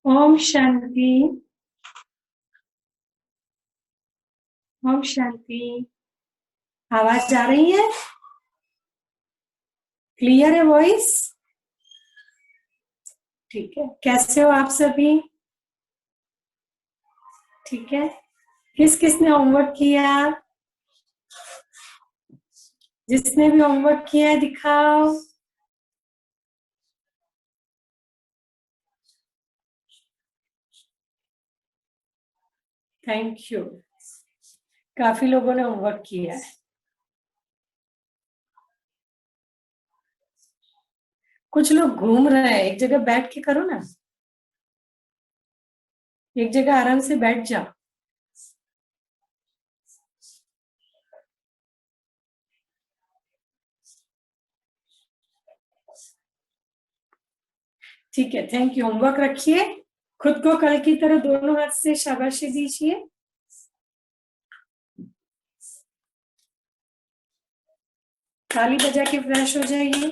ओम शांति। ओम शांति। आवाज आ रही है? क्लियर है वॉइस? ठीक है। कैसे हो आप सभी? ठीक है। किस किसने होमवर्क किया? जिसने भी होमवर्क किया है दिखाओ। Thank you. काफी लोगों ने होमवर्क किया है। कुछ लोग घूम रहे हैं, एक जगह बैठ के करो ना। एक जगह आराम से बैठ जाओ। ठीक है, थैंक यू। होमवर्क रखिए। खुद को कल की तरह दोनों हाथ से शाबाशी दीजिए। ताली बजा के फ्रेश हो जाइए।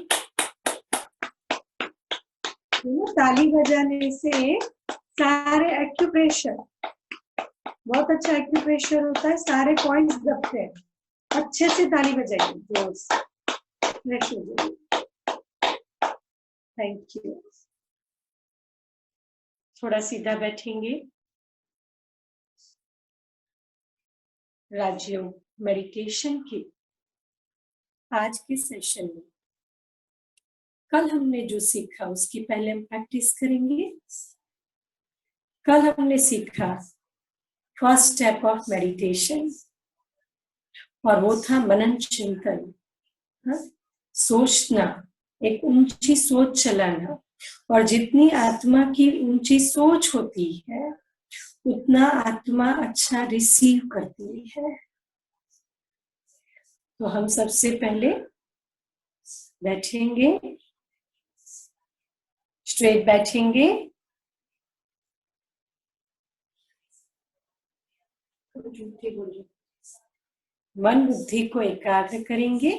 ताली बजाने से सारे एक्यूप्रेशर, बहुत अच्छा एक्यूप्रेशर होता है, सारे पॉइंट्स दबते हैं। अच्छे से ताली बजाइए, जोर से फ्रेश हो जाइए। Thank you. थोड़ा सीधा बैठेंगे। राजयोग मेडिटेशन की आज के सेशन में कल हमने जो सीखा उसकी पहले हम प्रैक्टिस करेंगे। कल हमने सीखा फर्स्ट स्टेप ऑफ मेडिटेशन, और वो था मनन चिंतन। सोचना, एक ऊंची सोच चलाना। और जितनी आत्मा की ऊंची सोच होती है उतना आत्मा अच्छा रिसीव करती है। तो हम सबसे पहले बैठेंगे, स्ट्रेट बैठेंगे। मन बुद्धि को एकाग्र करेंगे।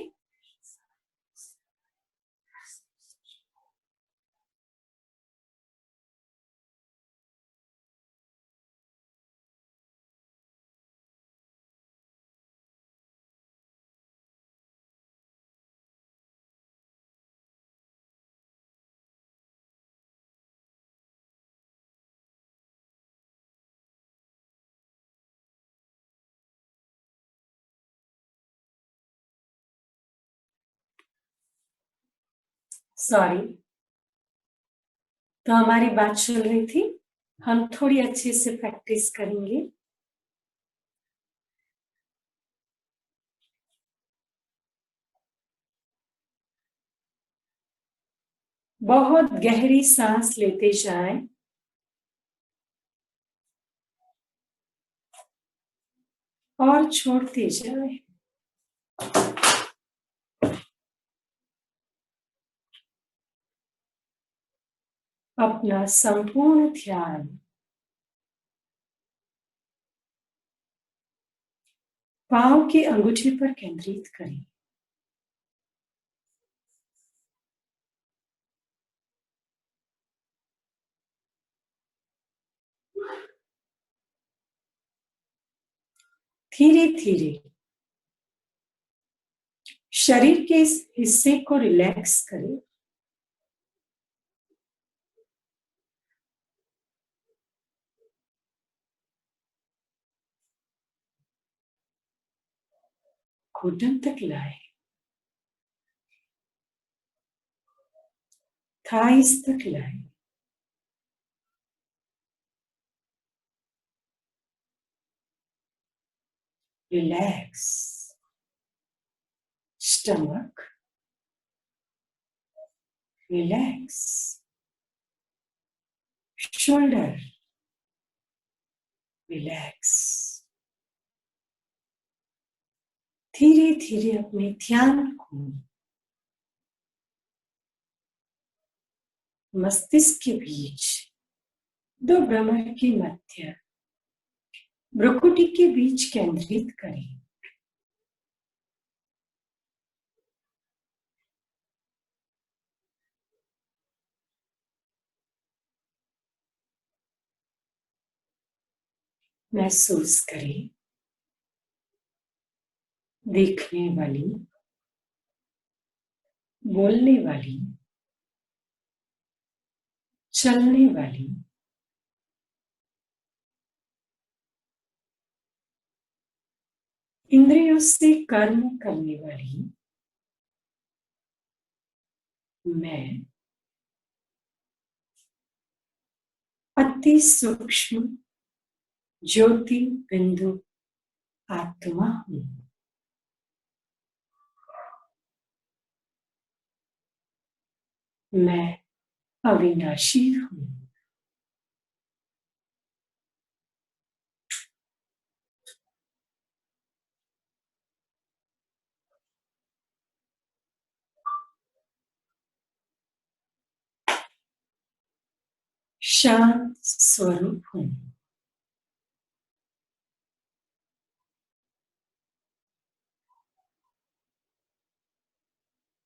सॉरी, तो हमारी बात चल रही थी, हम थोड़ी अच्छे से प्रैक्टिस करेंगे। बहुत गहरी सांस लेते जाएं और छोड़ते जाएं। अपना संपूर्ण ध्यान पांव की अंगूठी पर केंद्रित करें। धीरे धीरे शरीर के इस हिस्से को रिलैक्स करें। घुटन तक लाए, थाइस तक लाए, relax. Stomach relax, shoulder relax. धीरे धीरे अपने ध्यान को मस्तिष्क के बीच दो भ्रमर के मध्य भ्रुकुटी के बीच केंद्रित करें। महसूस करें देखने वाली, बोलने वाली, चलने वाली, इंद्रियों से कर्म करने वाली मैं अति सूक्ष्म ज्योति बिंदु आत्मा हूं। मैं अविनाशी हूं। शांत स्वरूप हूं।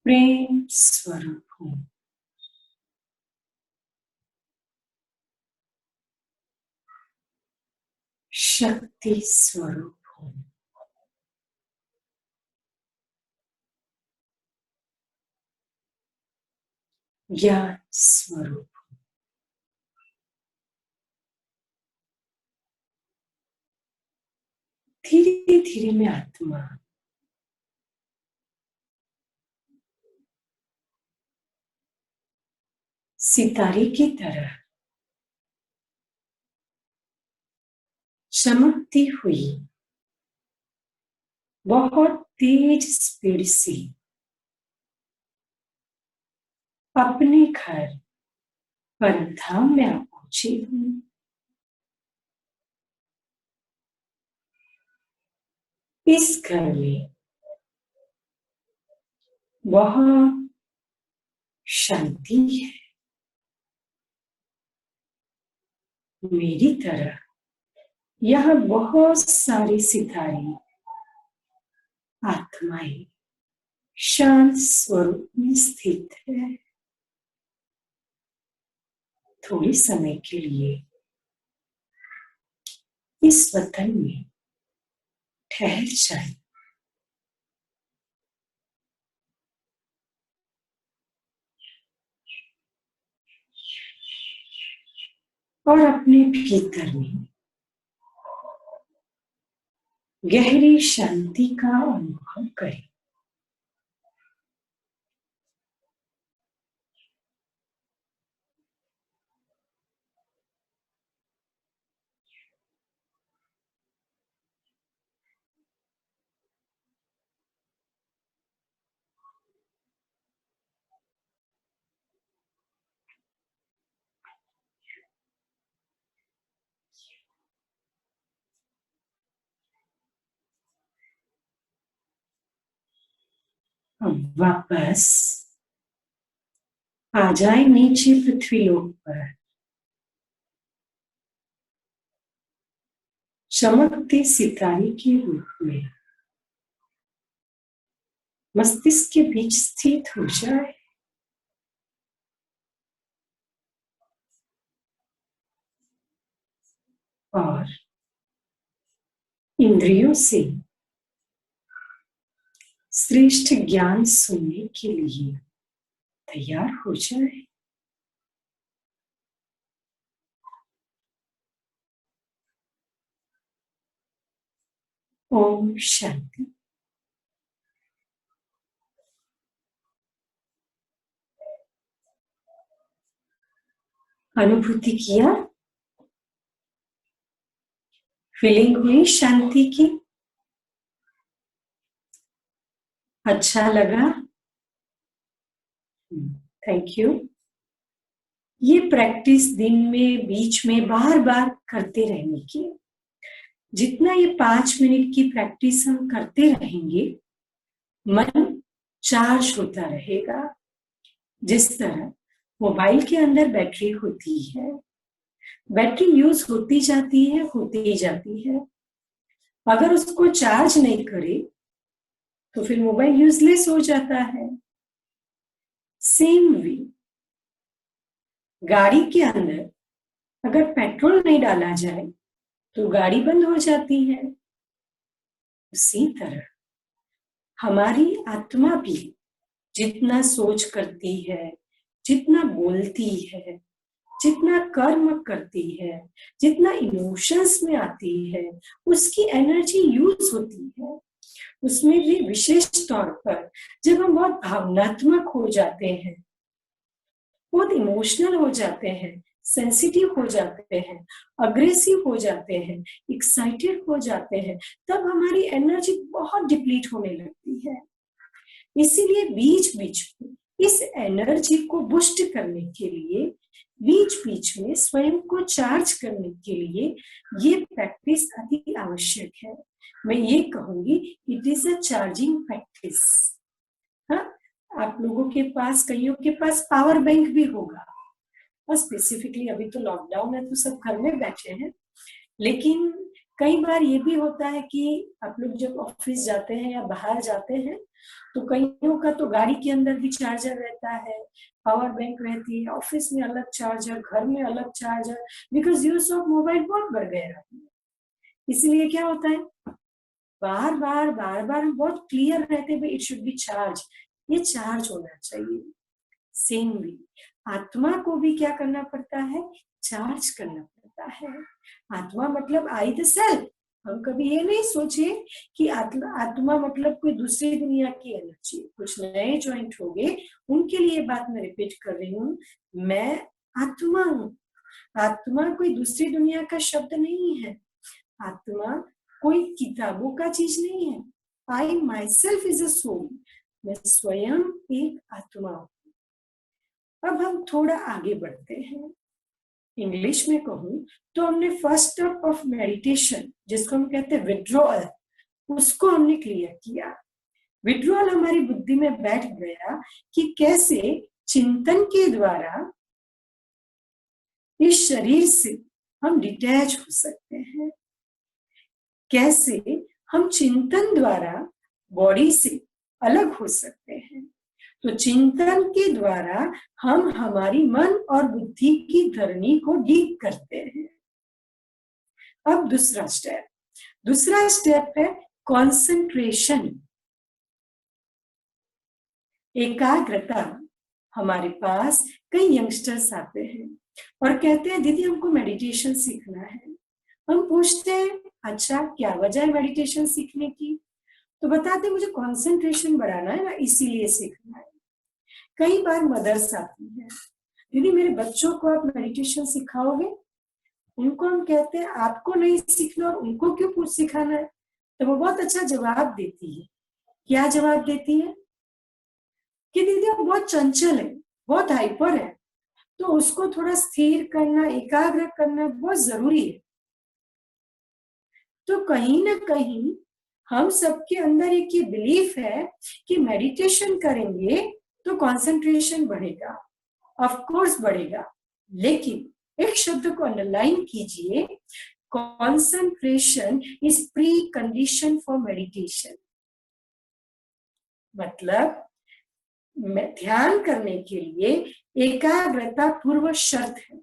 प्रेम स्वरूप हूं। शक्ति स्वरूप हूं। ज्ञान स्वरूप। धीरे धीरे मैं आत्मा सितारे की तरह चमकती हुई बहुत तेज स्पीड से अपने घर परमधाम में आ पहुंची हूं। इस घर में बहुत शांति है। मेरी तरह यहाँ बहुत सारे सितारे आत्माएं शांत स्वरूप में स्थित है। थोड़े समय के लिए इस वतन में ठहर जाए और अपने भीतर में गहरी शांति का अनुभव करें। अब वापस आ जाए नीचे पृथ्वी लोक पर। चमकते सितारे के रूप में मस्तिष्क के बीच स्थित हो जाए और इंद्रियों से श्रेष्ठ ज्ञान सुनने के लिए तैयार हो जाए। ओम शांति। अनुभूति किया, फीलिंग हुई शांति की, अच्छा लगा, थैंक यू। ये प्रैक्टिस दिन में बीच में बार बार करते रहने की। जितना ये 5 मिनट की प्रैक्टिस हम करते रहेंगे मन चार्ज होता रहेगा। जिस तरह मोबाइल के अंदर बैटरी होती है, बैटरी यूज होती जाती है, होती जाती है। अगर उसको चार्ज नहीं करे तो फिर मोबाइल यूजलेस हो जाता है। सेम वे गाड़ी के अंदर अगर पेट्रोल नहीं डाला जाए तो गाड़ी बंद हो जाती है। उसी तरह हमारी आत्मा भी जितना सोच करती है, जितना बोलती है, जितना कर्म करती है, जितना इमोशंस में आती है, उसकी एनर्जी यूज होती है। उसमें भी विशेष तौर पर जब हम बहुत भावनात्मक हो जाते हैं, बहुत इमोशनल हो जाते हैं, सेंसिटिव हो जाते हैं, अग्रेसिव हो जाते हैं, एक्साइटेड हो जाते हैं, तब हमारी एनर्जी बहुत डिप्लीट होने लगती है। इसीलिए बीच बीच में इस एनर्जी को बूस्ट करने के लिए, बीच बीच में स्वयं को चार्ज करने के लिए ये प्रैक्टिस अति आवश्यक है। मैं ये कहूंगी it is a charging practice. हाँ, आप लोगों के पास, कईयों के पास पावर बैंक भी होगा, और स्पेसिफिकली अभी तो लॉकडाउन है तो सब घर में बैठे हैं, लेकिन कई बार ये भी होता है कि आप लोग जब ऑफिस जाते हैं या बाहर जाते हैं तो कईयों का तो गाड़ी के अंदर भी चार्जर रहता है, पावर बैंक रहती है, ऑफिस में अलग चार्जर, घर में अलग charger, because use of mobile बहुत बढ़ गया है। इसलिए क्या होता है, बार बार बहुत क्लियर रहते हैं, इट शुड बी चार्ज, ये चार्ज होना चाहिए। सेम भी आत्मा को भी क्या करना पड़ता है, चार्ज करना पड़ता है। आत्मा मतलब आई द सेल्फ। हम कभी ये नहीं सोचे कि आत्मा मतलब कोई दूसरी दुनिया की एनर्जी। कुछ नए ज्वाइंट हो गए, उनके लिए बात मैं रिपीट कर रही हूँ, मैं आत्मा हूँ। आत्मा कोई दूसरी दुनिया का शब्द नहीं है, आत्मा कोई किताबों का चीज नहीं है। I myself is a soul, मैं स्वयं एक आत्मा हूँ। अब हम थोड़ा आगे बढ़ते हैं। इंग्लिश में कहूं तो हमने फर्स्ट स्टेप ऑफ मेडिटेशन, जिसको हम कहते हैं विड्रॉल, उसको हमने क्लियर किया। विड्रॉल हमारी बुद्धि में बैठ गया कि कैसे चिंतन के द्वारा इस शरीर से हम डिटैच हो सकते हैं, कैसे हम चिंतन द्वारा बॉडी से अलग हो सकते हैं। तो चिंतन के द्वारा हम हमारी मन और बुद्धि की धरनी को डीप करते हैं। अब दूसरा स्टेप है कंसंट्रेशन, एकाग्रता। हमारे पास कई यंगस्टर्स आते हैं और कहते हैं दीदी हमको मेडिटेशन सीखना है। हम पूछते हैं अच्छा क्या वजह है मेडिटेशन सीखने की, तो बताते मुझे कंसंट्रेशन बढ़ाना है ना, इसीलिए सीखना है। कई बार मदर्स आती है, दीदी मेरे बच्चों को आप मेडिटेशन सिखाओगे। उनको हम कहते हैं आपको नहीं सीखना और उनको क्यों कुछ सिखाना है, तो वो बहुत अच्छा जवाब देती है। क्या जवाब देती है कि दीदी वो बहुत चंचल है, बहुत हाइपर है, तो उसको थोड़ा स्थिर करना, एकाग्र करना बहुत जरूरी है। तो कहीं ना कहीं हम सबके अंदर एक ये बिलीफ है कि मेडिटेशन करेंगे तो कंसंट्रेशन बढ़ेगा। ऑफ कोर्स बढ़ेगा, लेकिन एक शब्द को अंडरलाइन कीजिए, concentration is pre condition for meditation. मतलब ध्यान करने के लिए एकाग्रता पूर्व शर्त है।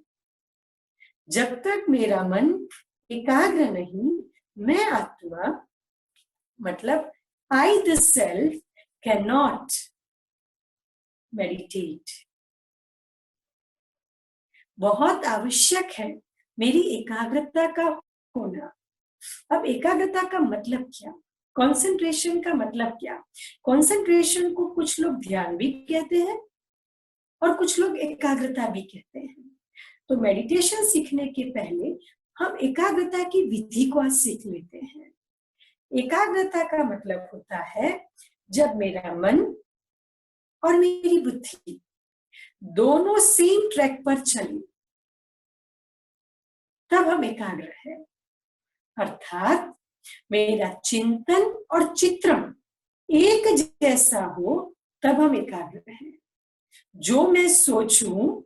जब तक मेरा मन एकाग्र नहीं, मैं आत्मा मतलब I the self cannot meditate. बहुत आवश्यक है मेरी एकाग्रता का होना। अब एकाग्रता का मतलब क्या, कंसंट्रेशन का मतलब क्या? कंसंट्रेशन को कुछ लोग ध्यान भी कहते हैं और कुछ लोग एकाग्रता भी कहते हैं। तो मेडिटेशन सीखने के पहले हम एकाग्रता की विधि को आज सीख लेते हैं। एकाग्रता का मतलब होता है जब मेरा मन और मेरी बुद्धि दोनों सेम ट्रैक पर चले, तब हम एकाग्र है। अर्थात मेरा चिंतन और चित्रण एक जैसा हो, तब हम एकाग्र हैं। जो मैं सोचूं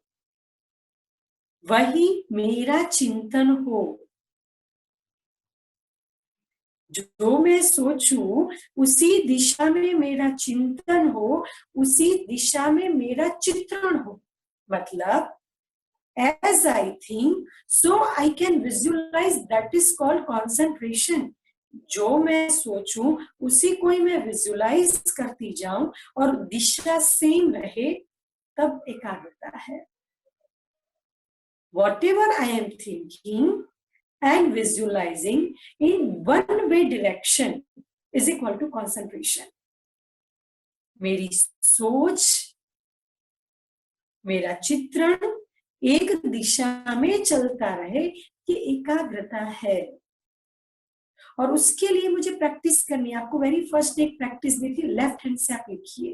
वही मेरा चिंतन हो, जो मैं सोचूं उसी दिशा में मेरा चिंतन हो, उसी दिशा में मेरा चित्रण हो। मतलब as I think, so I can visualize. That is called concentration. जो मैं सोचूं उसी को ही मैं विजुलाइज करती जाऊं और दिशा सेम रहे, तब एकाग्रता है. Whatever I am thinking and visualizing in one way direction is equal to concentration. मेरी सोच, मेरा चित्रण एक दिशा में चलता रहे, ये एकाग्रता है. और उसके लिए मुझे प्रैक्टिस करनी है. आपको वेरी फर्स्ट एक प्रैक्टिस दी थी, लेफ्ट हैंड से आप लिखिए.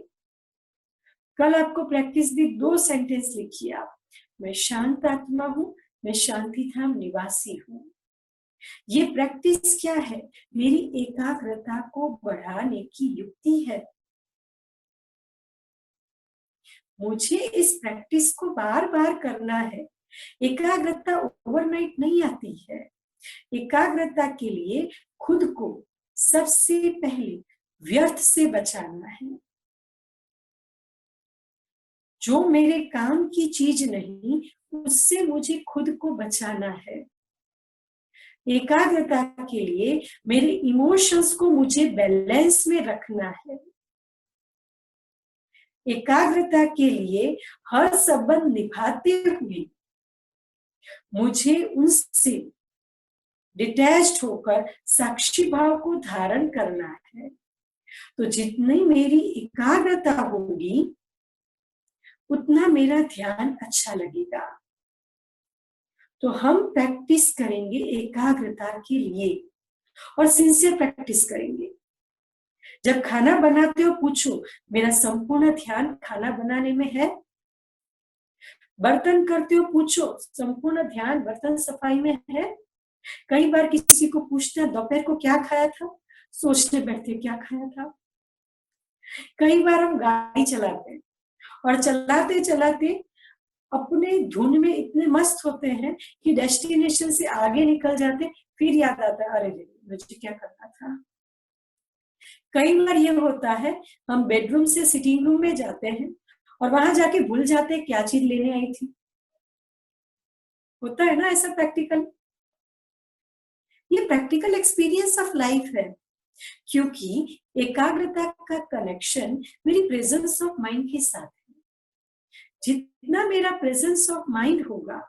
कल आपको प्रैक्टिस दी, 2 सेंटेंस लिखिए आप. मैं शांत आत्मा हूं, मैं शांति धाम निवासी हूं. ये प्रैक्टिस क्या है? मेरी एकाग्रता को बढ़ाने की युक्ति है. मुझे इस प्रैक्टिस को बार बार करना है. एकाग्रता ओवरनाइट नहीं आती है. एकाग्रता के लिए खुद को सबसे पहले व्यर्थ से बचाना है. जो मेरे काम की चीज नहीं, उससे मुझे खुद को बचाना है. एकाग्रता के लिए मेरे इमोशंस को मुझे बैलेंस में रखना है. एकाग्रता के लिए हर संबंध निभाते हुए मुझे उनसे डिटैच्ड होकर साक्षी भाव को धारण करना है. तो जितनी मेरी एकाग्रता होगी उतना मेरा ध्यान अच्छा लगेगा. तो हम प्रैक्टिस करेंगे एकाग्रता के लिए और सिंसियर प्रैक्टिस करेंगे. जब खाना बनाते हो पूछो, मेरा संपूर्ण ध्यान खाना बनाने में है? बर्तन करते हो पूछो, संपूर्ण ध्यान बर्तन सफाई में है? कई बार किसी को पूछते हैं दोपहर को क्या खाया था, सोचने बैठते क्या खाया था. कई बार हम गाड़ी चलाते हैं और चलाते चलाते अपने धुन में इतने मस्त होते हैं कि डेस्टिनेशन से आगे निकल जाते, फिर याद आता है अरे मुझे क्या करना था. कई बार ये होता है, हम बेडरूम से सिटिंग रूम में जाते हैं और वहां जाके भूल जाते हैं क्या चीज लेने आई थी. होता है ना ऐसा प्रैक्टिकल. ये प्रैक्टिकल एक्सपीरियंस ऑफ लाइफ है. क्योंकि एकाग्रता का कनेक्शन मेरी प्रेजेंस ऑफ माइंड के साथ है. जितना मेरा प्रेजेंस ऑफ माइंड होगा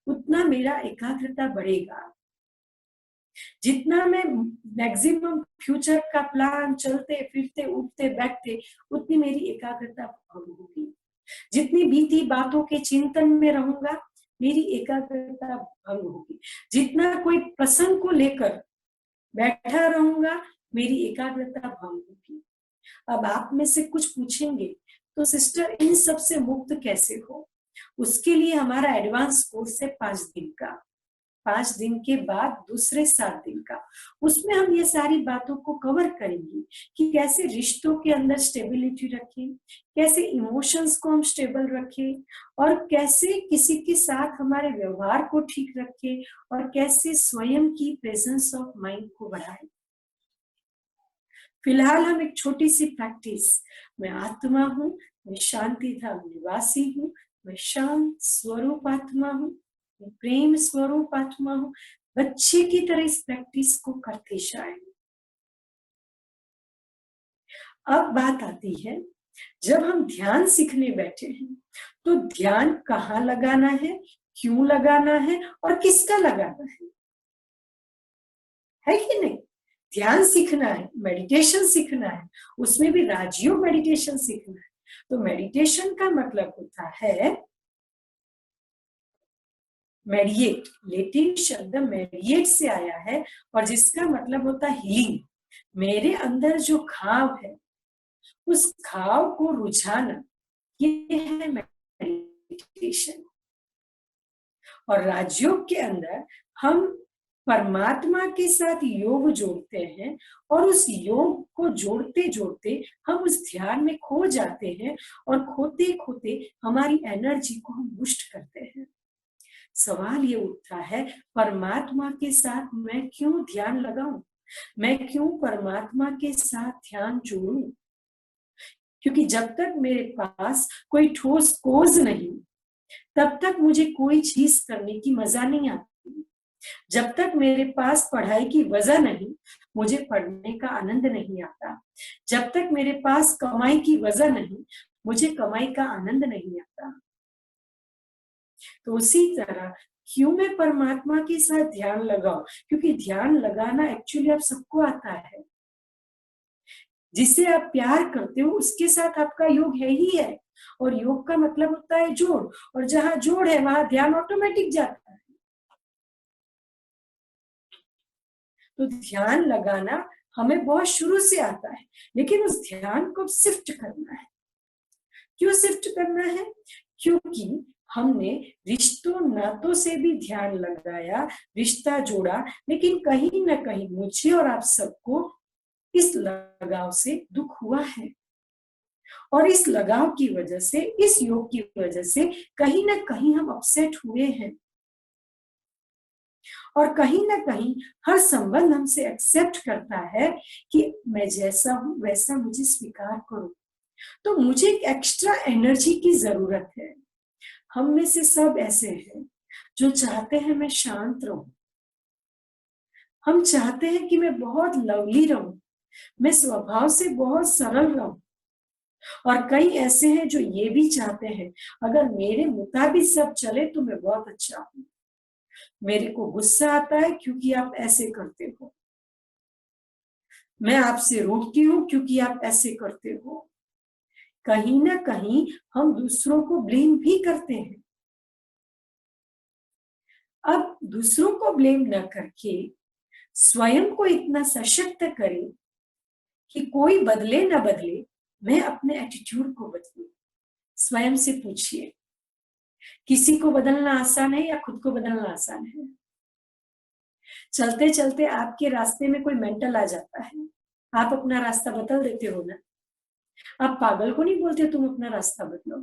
उतना मेरा एकाग्रता बढ़ेगा. जितना मैं मैक्सिमम फ्यूचर का प्लान चलते फिरते उठते बैठते, उतनी मेरी एकाग्रता भंग होगी. जितनी बीती बातों के चिंतन में रहूंगा, मेरी एकाग्रता भंग होगी. जितना कोई प्रसंग को लेकर बैठा रहूंगा, मेरी एकाग्रता भंग होगी. अब आप में से कुछ पूछेंगे, तो सिस्टर इन सब से मुक्त कैसे हो? उसके लिए हमारा एडवांस कोर्स है 5 दिन का. 5 दिन के बाद दूसरे 7 दिन का, उसमें हम ये सारी बातों को कवर करेंगे कि कैसे रिश्तों के अंदर स्टेबिलिटी रखें, कैसे इमोशंस को हम स्टेबल रखें, और कैसे किसी के साथ हमारे व्यवहार को ठीक रखें, और कैसे स्वयं की प्रेजेंस ऑफ माइंड को बढ़ाएं. फिलहाल हम एक छोटी सी प्रैक्टिस, मैं आत्मा हूं, मैं शांति धाम निवासी हूं, मैं शांत स्वरूप आत्मा हूं, मैं प्रेम स्वरूप आत्मा हूं, बच्चे की तरह इस प्रैक्टिस को करते जाएं. अब बात आती है, जब हम ध्यान सीखने बैठे हैं तो ध्यान कहाँ लगाना है, क्यों लगाना है और किसका लगाना है कि नहीं? ध्यान सीखना है, मेडिटेशन सीखना है, उसमें भी राजयोग मेडिटेशन सीखना है. तो मेडिटेशन का मतलब होता है मेडिएट. लैटिन शब्द मेडिएट से आया है और जिसका मतलब होता है हीलिंग. मेरे अंदर जो घाव है उस घाव को रुझाना, ये है मेडिटेशन. और राजयोग के अंदर हम परमात्मा के साथ योग जोड़ते हैं और उस योग को जोड़ते जोड़ते हम उस ध्यान में खो जाते हैं और खोते खोते हमारी एनर्जी को हम बूस्ट करते हैं. सवाल ये उठता है, परमात्मा के साथ मैं क्यों ध्यान लगाऊं, मैं क्यों परमात्मा के साथ ध्यान जोड़ूं? क्योंकि जब तक मेरे पास कोई ठोस कोज नहीं, तब तक मुझे कोई चीज करने की मजा नहीं आती। जब तक मेरे पास पढ़ाई की वजह नहीं, मुझे पढ़ने का आनंद नहीं आता। जब तक मेरे पास कमाई की वजह नहीं, मुझे कमाई का आनंद नहीं आता। तो उसी तरह क्यों मैं परमात्मा के साथ ध्यान लगाऊं? क्योंकि ध्यान लगाना एक्चुअली आप सबको आता है। जिससे आप प्यार करते हो उसके साथ आपका योग है ही है। और योग का मतलब होता है जोड़, और जहां जोड़ है वहां ध्यान ऑटोमेटिक जाता है। तो ध्यान लगाना हमें बहुत शुरू से आता है, लेकिन उस ध्यान को शिफ्ट करना है। क्यों शिफ्ट करना है? क्योंकि हमने रिश्तों नातों से भी ध्यान लगाया, रिश्ता जोड़ा, लेकिन कहीं ना कहीं मुझे और आप सबको इस लगाव से दुख हुआ है। और इस लगाव की वजह से, इस योग की वजह से कहीं ना कहीं हम अपसेट हुए हैं। और कहीं ना कहीं हर संबंध हमसे एक्सेप्ट करता है कि मैं जैसा हूं वैसा मुझे स्वीकार करो। तो मुझे एक एक्स्ट्रा एनर्जी की जरूरत है। हम में से सब ऐसे हैं जो चाहते हैं मैं शांत रहूं। हम चाहते हैं कि मैं बहुत लवली रहूं, मैं स्वभाव से बहुत सरल रहूं। और कई ऐसे हैं जो ये भी चाहते हैं अगर मेरे मुताबिक सब चले तो मैं बहुत अच्छा हूं। मेरे को गुस्सा आता है क्योंकि आप ऐसे करते हो, मैं आपसे रूठती हूं क्योंकि आप ऐसे करते हो। कहीं ना कहीं हम दूसरों को ब्लेम भी करते हैं। अब दूसरों को ब्लेम न करके स्वयं को इतना सशक्त करें कि कोई बदले ना बदले, मैं अपने एटीट्यूड को बदलूं। स्वयं से पूछिए, किसी को बदलना आसान है या खुद को बदलना आसान है? चलते चलते आपके रास्ते में कोई मेंटल आ जाता है, आप अपना रास्ता बदल देते हो ना? आप पागल को नहीं बोलते तुम अपना रास्ता बदलो।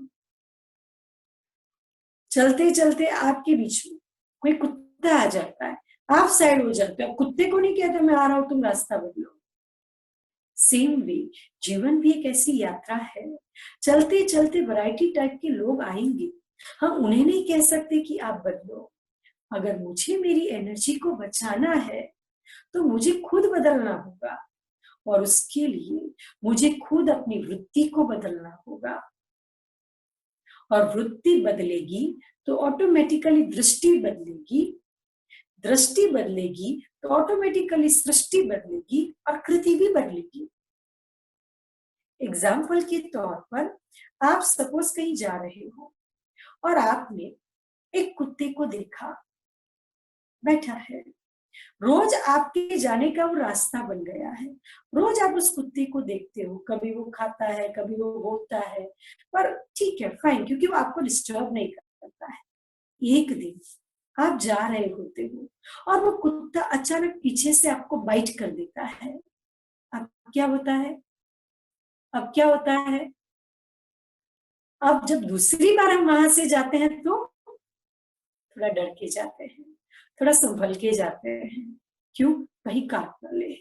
चलते चलते आपके बीच में कोई कुत्ता आ जाता है, आप साइड हो जाते हो, कुत्ते को नहीं कहते मैं आ रहा हूं तुम रास्ता बदलो। सेम वे जीवन भी एक ऐसी यात्रा है। चलते चलते वैरायटी टाइप के लोग आएंगे, हम उन्हें नहीं कह सकते कि आप बदलो। अगर मुझे मेरी एनर्जी को बचाना है तो मुझे खुद बदलना होगा, और उसके लिए मुझे खुद अपनी वृत्ति को बदलना होगा। और वृत्ति बदलेगी तो ऑटोमेटिकली दृष्टि बदलेगी, दृष्टि बदलेगी तो ऑटोमेटिकली सृष्टि बदलेगी और कृति भी बदलेगी। एग्जाम्पल के तौर पर आप सपोज कहीं जा रहे हो और आपने एक कुत्ते को देखा, बैठा है। रोज आपके जाने का वो रास्ता बन गया है। रोज आप उस कुत्ते को देखते हो, कभी वो खाता है, कभी वो भौंकता है, पर ठीक है, फाइन, क्योंकि वो आपको डिस्टर्ब नहीं करता है। एक दिन आप जा रहे होते हो और वो कुत्ता अचानक पीछे से आपको बाइट कर देता है। अब क्या होता है? अब क्या होता है? अब जब दूसरी बार हम वहां से जाते हैं तो थोड़ा डर के जाते हैं, थोड़ा संभल के जाते हैं। क्यों? कहीं काट ना ले।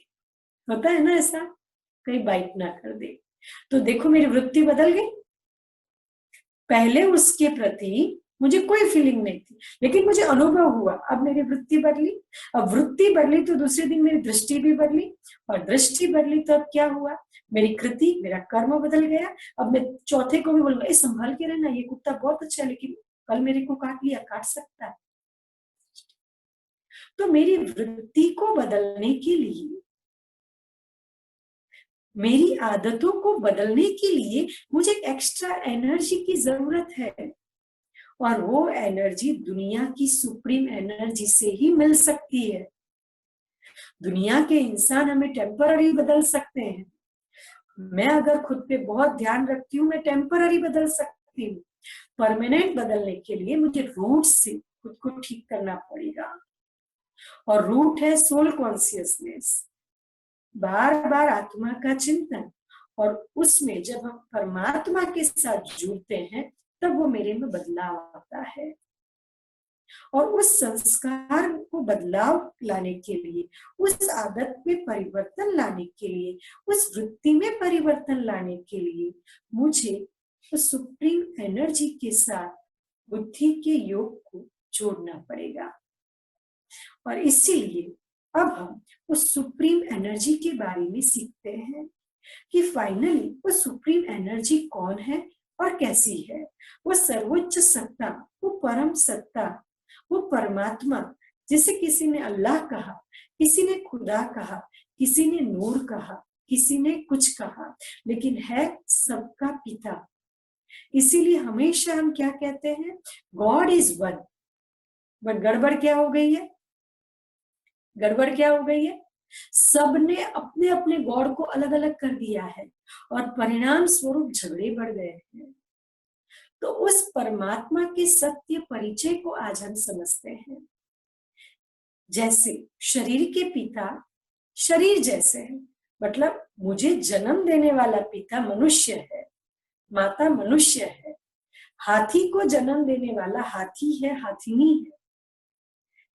होता है ना ऐसा, कहीं बाइट ना कर दे। तो देखो मेरी वृत्ति बदल गई। पहले उसके प्रति मुझे कोई फीलिंग नहीं थी, लेकिन मुझे अनुभव हुआ, अब मेरी वृत्ति बदली। अब वृत्ति बदली तो दूसरे दिन मेरी दृष्टि भी बदली, और दृष्टि बदली तो अब क्या हुआ? मेरी कृति, मेरा कर्म बदल गया। अब मैं चौथे को भी बोलूंगा, ए संभाल के रहना, ये कुत्ता बहुत अच्छा है लेकिन कल मेरे को काट लिया, काट सकता है। तो मेरी वृत्ति को बदलने के लिए, मेरी आदतों को बदलने के लिए मुझे एक्स्ट्रा एनर्जी की जरूरत है। और वो एनर्जी दुनिया की सुप्रीम एनर्जी से ही मिल सकती है। दुनिया के इंसान हमें टेम्पररी बदल सकते हैं। मैं अगर खुद पे बहुत ध्यान रखती हूँ, मैं टेम्पररी बदल सकती हूँ। परमानेंट बदलने के लिए मुझे रूट से खुद को ठीक करना पड़ेगा। और रूट है सोल कॉन्सियसनेस, बार बार आत्मा का चिंतन। और उसमें जब हम परमात्मा के साथ जुड़ते हैं तब वो मेरे में बदलाव आता है। और उस संस्कार को बदलाव लाने के लिए, उस आदत में परिवर्तन लाने के लिए, उस वृत्ति में परिवर्तन लाने के लिए मुझे उस सुप्रीम एनर्जी के साथ बुद्धि के योग को जोड़ना पड़ेगा। और इसीलिए अब हम उस सुप्रीम एनर्जी के बारे में सीखते हैं कि फाइनली वो सुप्रीम एनर्जी कौन है और कैसी है। वो सर्वोच्च सत्ता, वो परम सत्ता, वो परमात्मा, जिसे किसी ने अल्लाह कहा, किसी ने खुदा कहा, किसी ने नूर कहा, किसी ने कुछ कहा, लेकिन है सबका पिता। इसीलिए हमेशा हम क्या कहते हैं, गॉड इज वन। बट गड़बड़ क्या हो गई है, गड़बड़ क्या हो गई है, सबने अपने अपने गॉड को अलग अलग कर दिया है और परिणाम स्वरूप झगड़े बढ़ गए हैं। तो उस परमात्मा के सत्य परिचय को आज हम समझते हैं। जैसे शरीर के पिता शरीर जैसे हैं, मतलब मुझे जन्म देने वाला पिता मनुष्य है, माता मनुष्य है, हाथी को जन्म देने वाला हाथी है, हाथिनी है।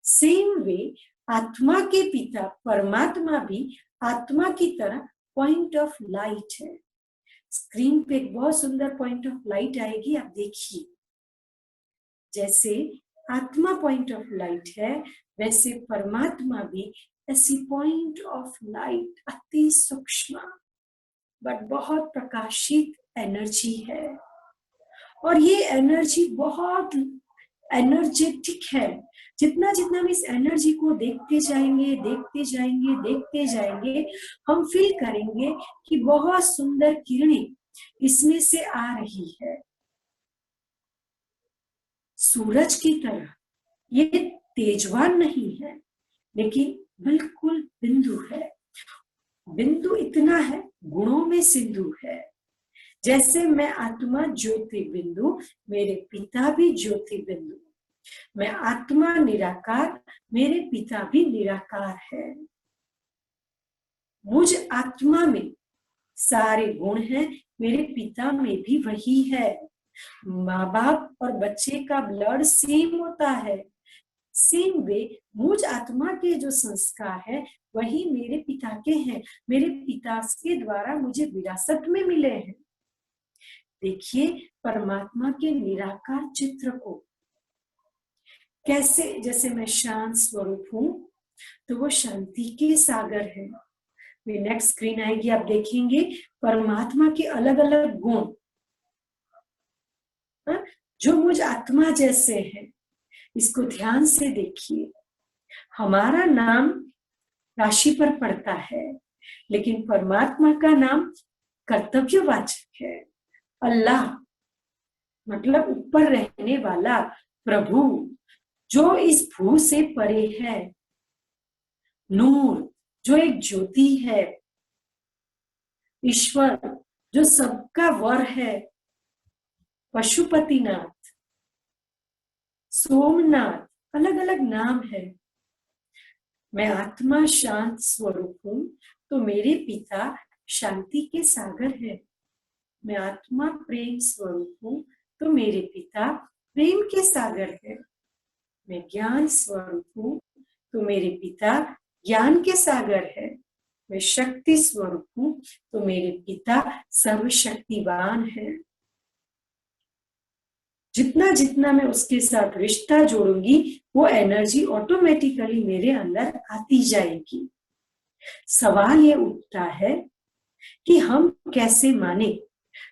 सेम वे आत्मा के पिता परमात्मा भी आत्मा की तरह पॉइंट ऑफ लाइट है। स्क्रीन पे एक बहुत सुंदर पॉइंट ऑफ लाइट आएगी, आप देखिए। जैसे आत्मा पॉइंट ऑफ लाइट है, वैसे परमात्मा भी ऐसी पॉइंट ऑफ लाइट, अति सूक्ष्म बट बहुत प्रकाशित एनर्जी है। और ये एनर्जी बहुत एनर्जेटिक है। जितना जितना हम इस एनर्जी को देखते जाएंगे, देखते जाएंगे, देखते जाएंगे, हम फील करेंगे कि बहुत सुंदर किरणें इसमें से आ रही है। सूरज की तरह ये तेजवान नहीं है, लेकिन बिल्कुल बिंदु है। बिंदु इतना है, गुणों में सिंधु है। जैसे मैं आत्मा ज्योति बिंदु, मेरे पिता भी ज्योति बिंदु। मैं आत्मा निराकार, मेरे पिता भी निराकार है। मुझ आत्मा में सारे गुण हैं, मेरे पिता में भी वही है। माँ बाप और बच्चे का ब्लड सेम होता है। सेम वे मुझ आत्मा के जो संस्कार है वही मेरे पिता के हैं। मेरे पिता के द्वारा मुझे विरासत में मिले हैं। देखिए परमात्मा के निराकार चित्र को कैसे। जैसे मैं शांत स्वरूप हूं तो वो शांति के सागर है। नेक्स्ट स्क्रीन आएगी, आप देखेंगे परमात्मा के अलग अलग गुण जो मुझ आत्मा जैसे हैं। इसको ध्यान से देखिए। हमारा नाम राशि पर पड़ता है, लेकिन परमात्मा का नाम कर्तव्यवाचक है। अल्लाह मतलब ऊपर रहने वाला प्रभु, जो इस भू से परे है। नूर जो एक ज्योति है। ईश्वर जो सबका वर है। पशुपतिनाथ, सोमनाथ, अलग अलग नाम है। मैं आत्मा शांत स्वरूप हूं तो मेरे पिता शांति के सागर है। मैं आत्मा प्रेम स्वरूप हूं तो मेरे पिता प्रेम के सागर है। मैं ज्ञान स्वरूप हूं तो मेरे पिता ज्ञान के सागर है। मैं शक्ति स्वरूप हूं तो मेरे पिता सर्वशक्तिवान है। जितना जितना मैं उसके साथ रिश्ता जोड़ूंगी वो एनर्जी ऑटोमेटिकली मेरे अंदर आती जाएगी। सवाल ये उठता है कि हम कैसे माने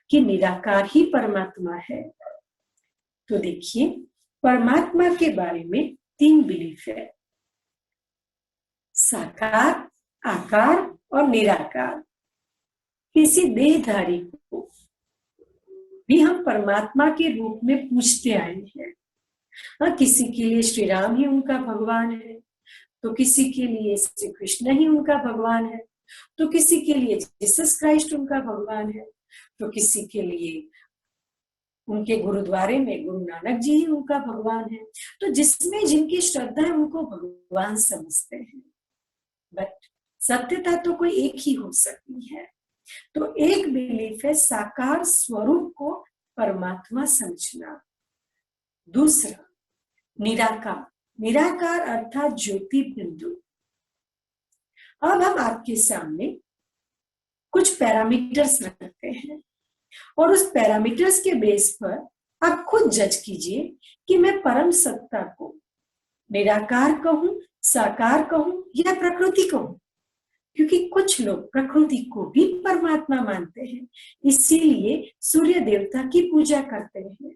कि निराकार ही परमात्मा है। तो देखिए परमात्मा के बारे में 3 बिलीफ है, साकार, आकार और निराकार। किसी देहधारी को भी हम परमात्मा के रूप में पूजते आए हैं। किसी के लिए श्री राम ही उनका भगवान है, तो किसी के लिए श्री कृष्ण ही उनका भगवान है, तो किसी के लिए जीसस क्राइस्ट उनका भगवान है, तो किसी के लिए उनके गुरुद्वारे में गुरु नानक जी ही उनका भगवान है। तो जिसमें जिनकी श्रद्धा है उनको भगवान समझते हैं। बट सत्यता तो कोई एक ही हो सकती है। तो एक बिलीफ है साकार स्वरूप को परमात्मा समझना। दूसरा निराकार, निराकार अर्थात ज्योति बिंदु। अब हम आपके सामने कुछ पैरामीटर्स रखते हैं और उस पैरामीटर्स के बेस पर आप खुद जज कीजिए कि मैं परम सत्ता को निराकार कहूं, साकार कहूं या प्रकृति कहूं, क्योंकि कुछ लोग प्रकृति को भी परमात्मा मानते हैं, इसीलिए सूर्य देवता की पूजा करते हैं,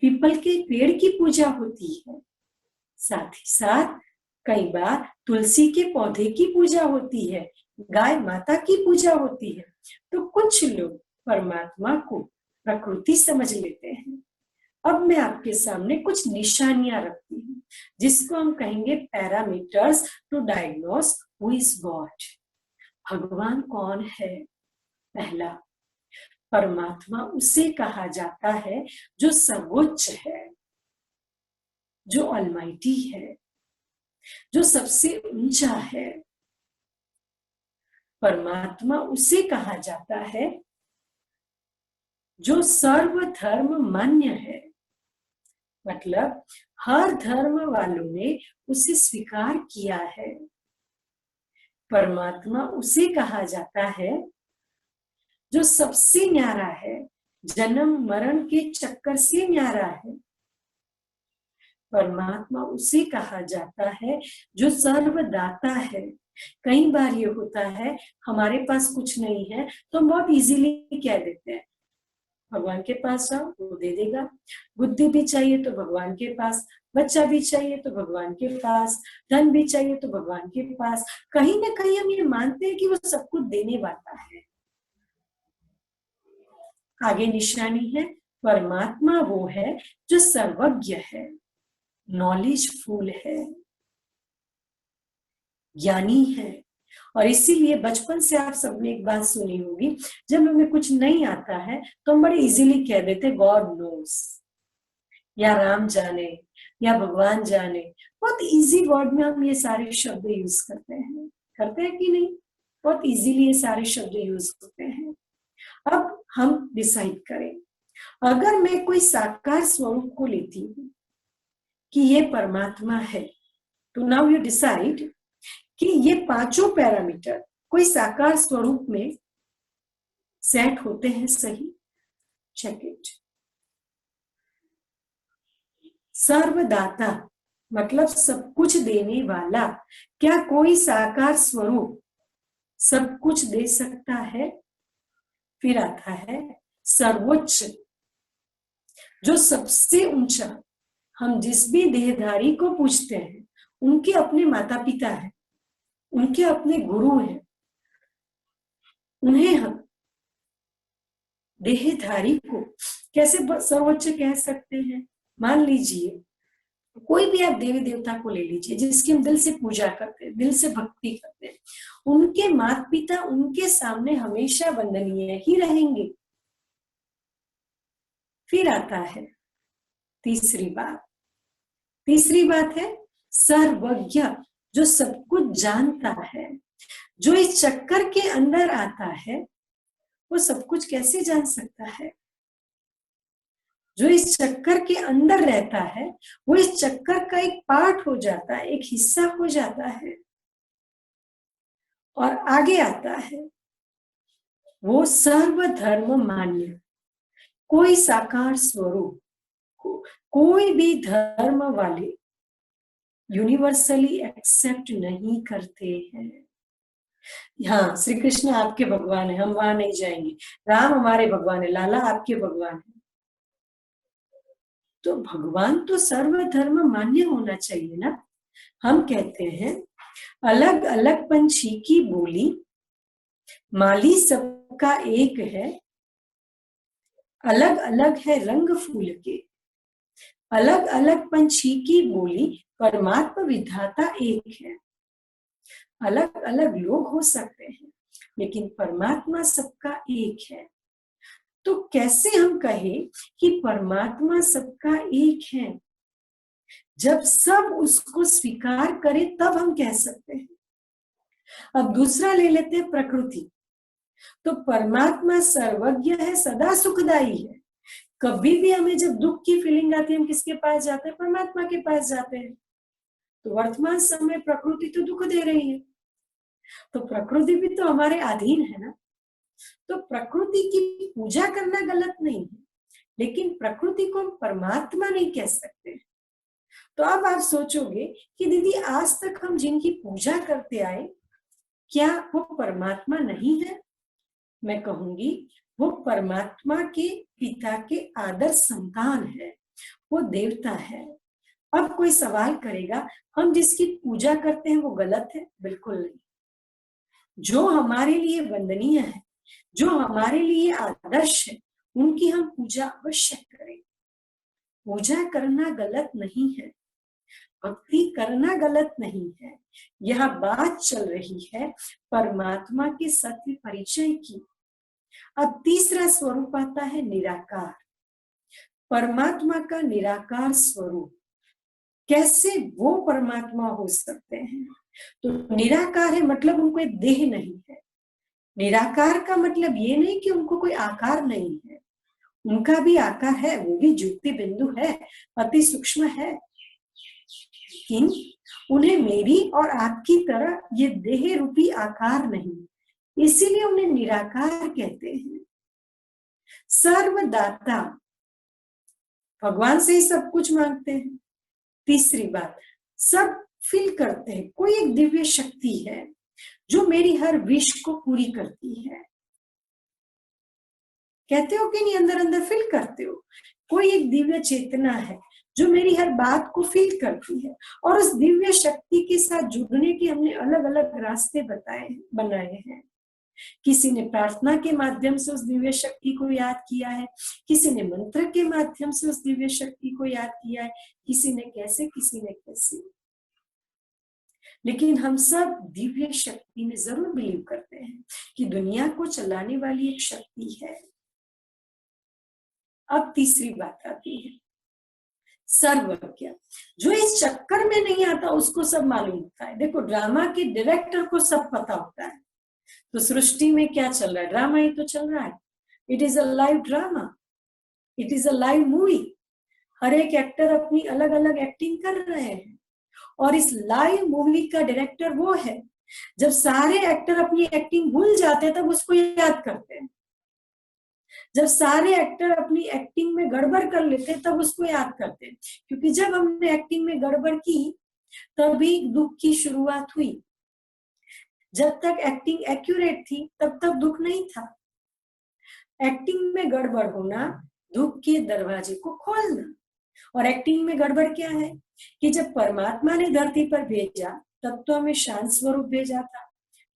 पीपल के पेड़ की पूजा होती है, साथ ही साथ कई बार तुलसी के पौधे की पूजा होती है, गाय माता की पूजा होती है। तो कुछ लोग परमात्मा को प्रकृति समझ लेते हैं। अब मैं आपके सामने कुछ निशानियां रखती हूँ, जिसको हम कहेंगे parameters to diagnose who is God. भगवान कौन है? पहला, परमात्मा उसे कहा जाता है जो सर्वोच्च है, जो ऑलमाइटी है, जो सबसे ऊंचा है। परमात्मा उसे कहा जाता है जो सर्वधर्म मान्य है, मतलब हर धर्म वालों ने उसे स्वीकार किया है। परमात्मा उसे कहा जाता है जो सबसे न्यारा है, जन्म मरण के चक्कर से न्यारा है। परमात्मा उसे कहा जाता है जो सर्वदाता है। कई बार ये होता है हमारे पास कुछ नहीं है तो हम बहुत इजीली कह देते हैं भगवान के पास जाओ, वो दे देगा। बुद्धि भी चाहिए तो भगवान के पास, बच्चा भी चाहिए तो भगवान के पास, धन भी चाहिए तो भगवान के पास। कहीं ना कहीं हम ये मानते हैं कि वो सब कुछ देने वाला है। आगे निशानी है, परमात्मा वो है जो सर्वज्ञ है, नॉलेजफुल है, ज्ञानी है। और इसीलिए बचपन से आप सबने एक बात सुनी होगी, जब हमें कुछ नहीं आता है तो हम बड़े इजीली कह देते गॉड नोस, या राम जाने, या भगवान जाने। बहुत इजी वर्ड में हम ये सारे शब्द यूज करते हैं कि नहीं? बहुत इजीली ये सारे शब्द यूज होते हैं। अब हम डिसाइड करें, अगर मैं कोई साकार स्वरूप को लेती हूँ कि ये परमात्मा है, तो नाउ यू डिसाइड कि ये पांचों पैरामीटर कोई साकार स्वरूप में सेट होते हैं सही? Check it. सर्वदाता मतलब सब कुछ देने वाला। क्या कोई साकार स्वरूप सब कुछ दे सकता है? फिर आता है सर्वोच्च, जो सबसे ऊंचा। हम जिस भी देहधारी को पूछते हैं उनके अपने माता पिता हैं, उनके अपने गुरु हैं, उन्हें हम देहधारी को कैसे सर्वोच्च कह सकते हैं? मान लीजिए कोई भी आप देवी देवता को ले लीजिए जिसकी हम दिल से पूजा करते हैं, दिल से भक्ति करते हैं, उनके माता पिता उनके सामने हमेशा वंदनीय ही रहेंगे। फिर आता है तीसरी बात है सर्वज्ञ, जो सब कुछ जानता है। जो इस चक्कर के अंदर आता है वो सब कुछ कैसे जान सकता है? जो इस चक्कर के अंदर रहता है वो इस चक्कर का एक पार्ट हो जाता है, एक हिस्सा हो जाता है। और आगे आता है वो सर्वधर्म मान्य, कोई साकार स्वरूप, कोई भी धर्म वाले यूनिवर्सली एक्सेप्ट नहीं करते हैं। हाँ, श्री कृष्ण आपके भगवान है, हम वहां नहीं जाएंगे। राम हमारे भगवान है, लाला आपके भगवान है। तो भगवान तो सर्वधर्म मान्य होना चाहिए ना। हम कहते हैं अलग अलग पंछी की बोली, माली सबका एक है, अलग अलग है रंग फूल के। अलग अलग पंछी की बोली, परमात्मा विधाता एक है। अलग अलग लोग हो सकते हैं लेकिन परमात्मा सबका एक है। तो कैसे हम कहें कि परमात्मा सबका एक है? जब सब उसको स्वीकार करे तब हम कह सकते हैं। अब दूसरा ले लेते हैं प्रकृति। तो परमात्मा सर्वज्ञ है, सदा सुखदाई है। कभी भी हमें जब दुख की फीलिंग आती है हम किसके पास जाते हैं? परमात्मा के पास जाते हैं। तो वर्तमान समय प्रकृति तो दुख दे रही है, तो प्रकृति भी तो हमारे अधीन है ना। तो प्रकृति की पूजा करना गलत नहीं है, लेकिन प्रकृति को हम परमात्मा नहीं कह सकते। तो अब आप सोचोगे कि दीदी आज तक हम जिनकी पूजा करते आए, क्या वो परमात्मा नहीं है? मैं कहूंगी वो परमात्मा के पिता के आदर्श संतान है, वो देवता है। अब कोई सवाल करेगा हम जिसकी पूजा करते हैं वो गलत है? बिल्कुल नहीं। जो हमारे लिए वंदनीय है, जो हमारे लिए आदर्श है, उनकी हम पूजा अवश्य करें। पूजा करना गलत नहीं है, भक्ति करना गलत नहीं है। यह बात चल रही है परमात्मा के सत्य परिचय की। अब तीसरा स्वरूप आता है निराकार। परमात्मा का निराकार स्वरूप, कैसे वो परमात्मा हो सकते हैं? तो निराकार है मतलब उनको एक देह नहीं है। निराकार का मतलब ये नहीं कि उनको कोई आकार नहीं है, उनका भी आकार है, वो भी ज्योति बिंदु है, अति सूक्ष्म है, लेकिन उन्हें मेरी और आपकी तरह ये देह रूपी आकार नहीं, इसीलिए उन्हें निराकार कहते हैं। सर्वदाता, भगवान से ही सब कुछ मांगते हैं। तीसरी बात, सब फील करते हैं, कोई एक दिव्य शक्ति है जो मेरी हर विश को पूरी करती है। कहते हो कि नहीं, अंदर अंदर फील करते हो? कोई एक दिव्य चेतना है जो मेरी हर बात को फील करती है, और उस दिव्य शक्ति के साथ जुड़ने के हमने अलग अलग रास्ते बनाए हैं। किसी ने प्रार्थना के माध्यम से उस दिव्य शक्ति को याद किया है, किसी ने मंत्र के माध्यम से उस दिव्य शक्ति को याद किया है, किसी ने कैसे। लेकिन हम सब दिव्य शक्ति में जरूर बिलीव करते हैं कि दुनिया को चलाने वाली एक शक्ति है। अब तीसरी बात आती है सर्वज्ञ। जो इस चक्कर में नहीं आता उसको सब मालूम होता है। देखो, ड्रामा के डायरेक्टर को सब पता होता है, तो सृष्टि में क्या चल रहा है? ड्रामा ही तो चल रहा है। It is a live drama, it is a live movie. हर एक एक्टर अपनी अलग अलग एक्टिंग कर रहे हैं, और इस लाइव मूवी का डायरेक्टर वो है। जब सारे एक्टर अपनी एक्टिंग भूल जाते हैं तब उसको याद करते हैं। जब सारे एक्टर अपनी एक्टिंग में गड़बड़ कर लेते हैं तब उसको याद करते हैं, क्योंकि जब हमने एक्टिंग में गड़बड़ की तभी दुख की शुरुआत हुई। जब तक एक्टिंग एक्यूरेट थी तब तक दुख नहीं था। एक्टिंग में गड़बड़ होना दुख के दरवाजे को खोलना। और एक्टिंग में गड़बड़ क्या है कि जब परमात्मा ने धरती पर भेजा तब तो हमें शांत स्वरूप भेजा था,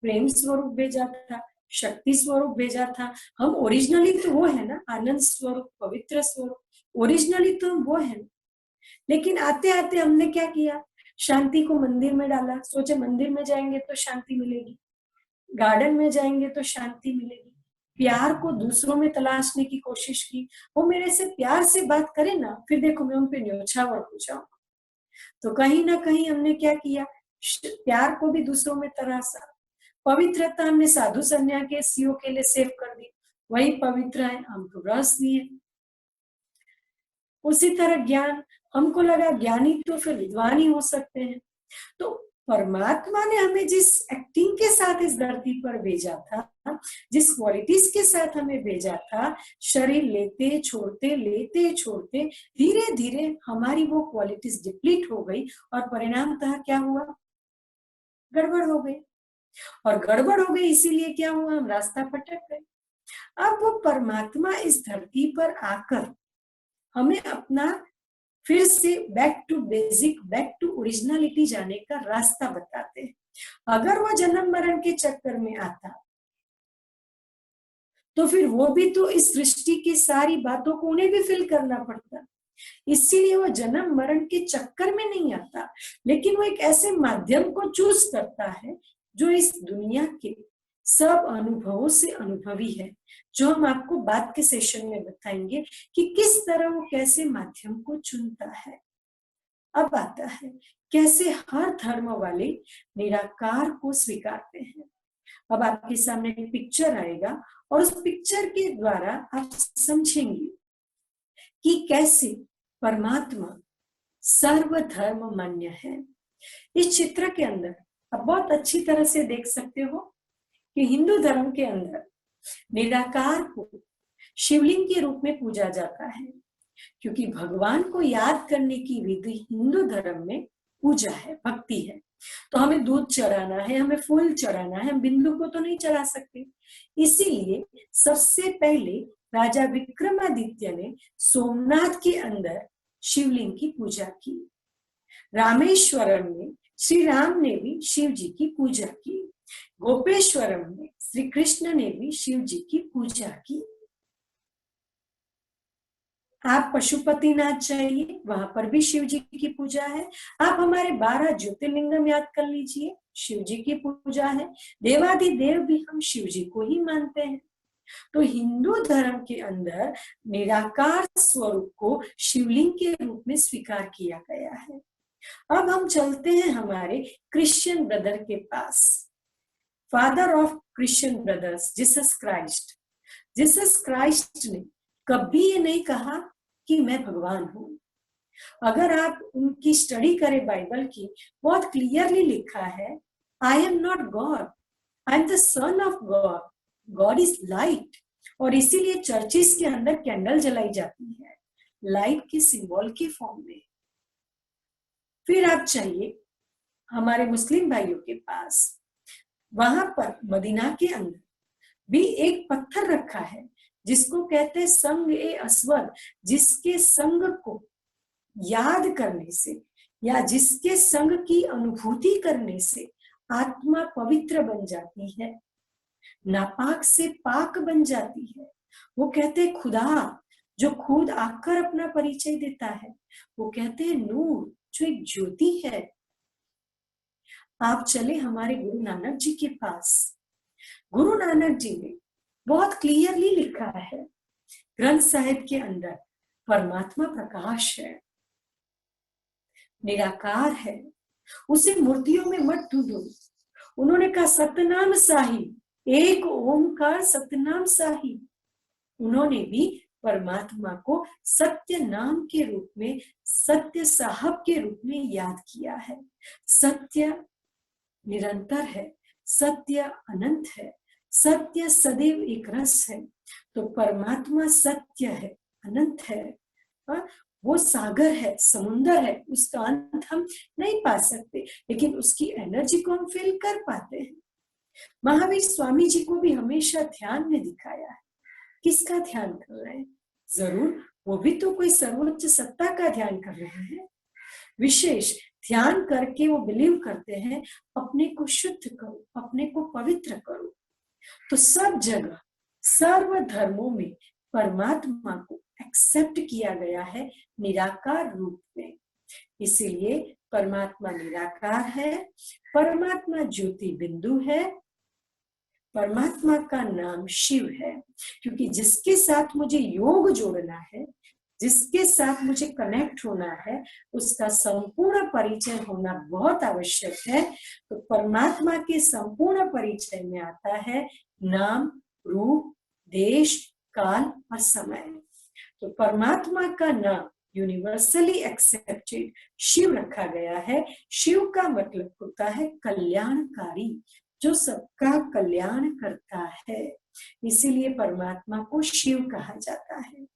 प्रेम स्वरूप भेजा था, शक्ति स्वरूप भेजा था। हम ओरिजिनली तो वो है ना, आनंद स्वरूप, पवित्र स्वरूप, ओरिजिनली तो हम वो है। लेकिन आते आते हमने क्या किया? शांति को मंदिर में डाला। सोचे मंदिर में जाएंगे तो शांति मिलेगी, गार्डन में जाएंगे तो शांति मिलेगी। प्यार को दूसरों में तलाशने की कोशिश की। वो मेरे से प्यार से बात करे ना, फिर देखो मैं उन पे न्योछावर हो जाऊं। तो कहीं ना कहीं हमने क्या किया? प्यार को भी दूसरों में तराशा। पवित्रता हमने साधु सन्यासियों के लिए सेव कर दी, वही पवित्र है, हमको रस दिए। उसी तरह ज्ञान, हमको लगा ज्ञानी तो फिर विद्वान ही हो सकते हैं। तो परमात्मा ने हमें जिस एक्टिंग के साथ इस धरती पर भेजा था, जिस क्वालिटीज के साथ हमें भेजा था, शरीर लेते छोड़ते धीरे धीरे हमारी वो क्वालिटीज डिप्लीट हो गई, और परिणामतः क्या हुआ? गड़बड़ हो गई। और गड़बड़ हो गई इसीलिए क्या हुआ? हम रास्ता भटक गए। अब वो परमात्मा इस धरती पर आकर हमें अपना फिर से back to basic, back to originality जाने का रास्ता बताते हैं। अगर वो जन्म मरण के चक्कर में आता तो फिर वो भी तो इस सृष्टि की सारी बातों को उन्हें भी फिल करना पड़ता। इसीलिए वो जन्म मरण के चक्कर में नहीं आता, लेकिन वो एक ऐसे माध्यम को चूज करता है जो इस दुनिया के सब अनुभवों से अनुभवी है, जो हम आपको बाद के सेशन में बताएंगे कि किस तरह वो कैसे माध्यम को चुनता है। अब आता है कैसे हर धर्म वाले निराकार को स्वीकारते हैं। अब आपके सामने एक पिक्चर आएगा और उस पिक्चर के द्वारा आप समझेंगे कि कैसे परमात्मा सर्वधर्म मान्य है। इस चित्र के अंदर आप बहुत अच्छी तरह से देख सकते हो कि हिंदू धर्म के अंदर निराकार को शिवलिंग के रूप में पूजा जाता है, क्योंकि भगवान को याद करने की विधि हिंदू धर्म में पूजा है, भक्ति है। तो हमें दूध चढ़ाना है, हमें फूल चढ़ाना है, हम बिंदु को तो नहीं चढ़ा सकते। इसीलिए सबसे पहले राजा विक्रमादित्य ने सोमनाथ के अंदर शिवलिंग की पूजा की। रामेश्वरम में श्री राम ने भी शिव जी की पूजा की। गोपेश्वरम में श्री कृष्ण ने भी शिव जी की पूजा की। आप पशुपतिनाथ जाइए, वहां पर भी शिव जी की पूजा है। आप हमारे 12 ज्योतिर्लिंगम याद कर लीजिए, शिव जी की पूजा है। देवादिदेव भी हम शिव जी को ही मानते हैं। तो हिंदू धर्म के अंदर निराकार स्वरूप को शिवलिंग के रूप में स्वीकार किया गया है। अब हम चलते हैं हमारे क्रिश्चियन ब्रदर के पास, father of Christian brothers, Jesus Christ. Jesus Christ ने कभी ये नहीं कहा कि मैं भगवान हूं। अगर आप उनकी स्टडी करें बाइबल की, बहुत क्लियरली लिखा है, I am not God, I am the son of God, God is light. और इसीलिए चर्चिस के अंदर कैंडल जलाई जाती है, लाइट के सिंबल के फॉर्म में। फिर आप चाहिए हमारे मुस्लिम भाइयों के पास, वहां पर मदीना के अंदर भी एक पत्थर रखा है जिसको कहते हैं संग ए अस्वद, जिसके संग को याद करने से या जिसके संग की अनुभूति करने से आत्मा पवित्र बन जाती है, नापाक से पाक बन जाती है। वो कहते हैं खुदा जो खुद आकर अपना परिचय देता है, वो कहते हैं नूर जो एक ज्योति है। आप चले हमारे गुरु नानक जी के पास। गुरु नानक जी ने बहुत क्लियरली लिखा है ग्रंथ साहिब के अंदर, परमात्मा प्रकाश है, निराकार है, उसे मूर्तियों में मत ढूंढो। उन्होंने कहा सतनाम साही, एक ओमकार सतनाम साही। उन्होंने भी परमात्मा को सत्य नाम के रूप में, सत्य साहब के रूप में याद किया है। सत्य निरंतर है, सत्य अनंत है, सत्य सदैव एक रस है। तो परमात्मा सत्य है, अनंत है, वो सागर है, समुंदर है, उसका अंत हम नहीं पा सकते, लेकिन उसकी एनर्जी को हम फील कर पाते हैं। महावीर स्वामी जी को भी हमेशा ध्यान में दिखाया है। किसका ध्यान कर रहे हैं? जरूर वो भी तो कोई सर्वोच्च सत्ता का ध्यान कर रहे हैं। विशेष ध्यान करके वो बिलीव करते हैं अपने को शुद्ध करो, अपने को पवित्र करो। तो सब जगह सर्व धर्मों में परमात्मा को एक्सेप्ट किया गया है निराकार रूप में। इसीलिए परमात्मा निराकार है, परमात्मा ज्योति बिंदु है, परमात्मा का नाम शिव है। क्योंकि जिसके साथ मुझे योग जोड़ना है, जिसके साथ मुझे कनेक्ट होना है, उसका संपूर्ण परिचय होना बहुत आवश्यक है। तो परमात्मा के संपूर्ण परिचय में आता है नाम, रूप, देश, काल और समय। तो परमात्मा का नाम यूनिवर्सली एक्सेप्टेड शिव रखा गया है। शिव का मतलब होता है कल्याणकारी, जो सबका कल्याण करता है। इसीलिए परमात्मा को शिव कहा जाता है।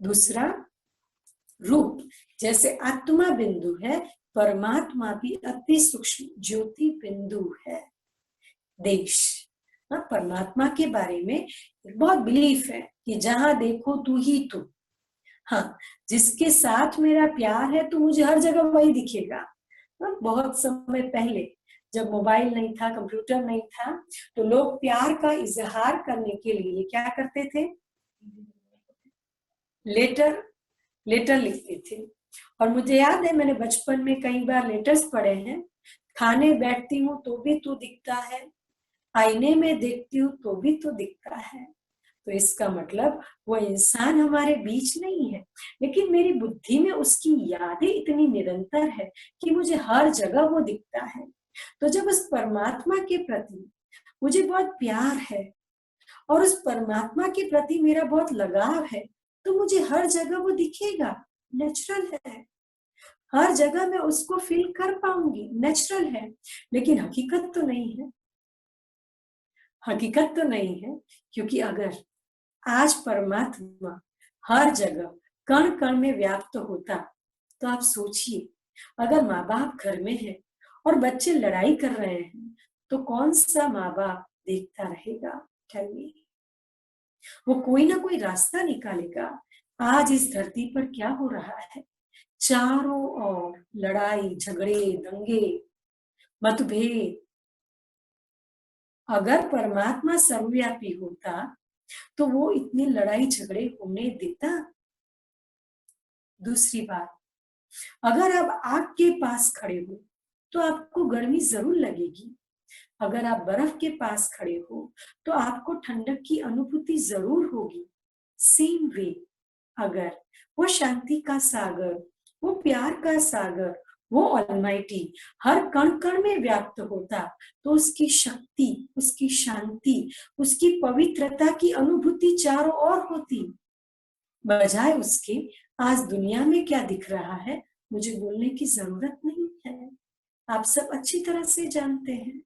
दूसरा रूप, जैसे आत्मा बिंदु है, परमात्मा भी अति सूक्ष्म ज्योति बिंदु है। देश, परमात्मा के बारे में बहुत बिलीफ है कि जहां देखो तू ही तू। हाँ, जिसके साथ मेरा प्यार है तो मुझे हर जगह वही दिखेगा। बहुत समय पहले जब मोबाइल नहीं था, कंप्यूटर नहीं था, तो लोग प्यार का इजहार करने के लिए क्या करते थे? लेटर लिखते थे। और मुझे याद है मैंने बचपन में कई बार लेटर्स पढ़े हैं। खाने बैठती हूँ तो भी तू दिखता है, आईने में देखती हूँ तो भी तू दिखता है। तो इसका मतलब वो इंसान हमारे बीच नहीं है, लेकिन मेरी बुद्धि में उसकी यादें इतनी निरंतर है कि मुझे हर जगह वो दिखता है। तो जब उस परमात्मा के प्रति मुझे बहुत प्यार है और उस परमात्मा के प्रति मेरा बहुत लगाव है, तो मुझे हर जगह वो दिखेगा, नेचुरल है। हर जगह मैं उसको फील कर पाऊंगी, नेचुरल है। लेकिन हकीकत तो नहीं है, हकीकत तो नहीं है। क्योंकि अगर आज परमात्मा हर जगह कण कण में व्याप्त होता तो आप सोचिए, अगर माँ बाप घर में है और बच्चे लड़ाई कर रहे हैं तो कौन सा माँ बाप देखता रहेगा? Tell me. वो कोई ना कोई रास्ता निकालेगा। आज इस धरती पर क्या हो रहा है? चारों ओर लड़ाई झगड़े दंगे मतभेद। अगर परमात्मा सर्वव्यापी होता तो वो इतनी लड़ाई झगड़े होने देता? दूसरी बात, अगर आप आग के पास खड़े हो तो आपको गर्मी जरूर लगेगी। अगर आप बर्फ के पास खड़े हो तो आपको ठंडक की अनुभूति जरूर होगी। सेम वे, अगर वो शांति का सागर, वो प्यार का सागर, वो ऑलमाइटी हर कण कण में व्याप्त होता तो उसकी शक्ति, उसकी शांति, उसकी पवित्रता की अनुभूति चारों ओर होती। बजाय उसके आज दुनिया में क्या दिख रहा है मुझे बोलने की जरूरत नहीं है, आप सब अच्छी तरह से जानते हैं।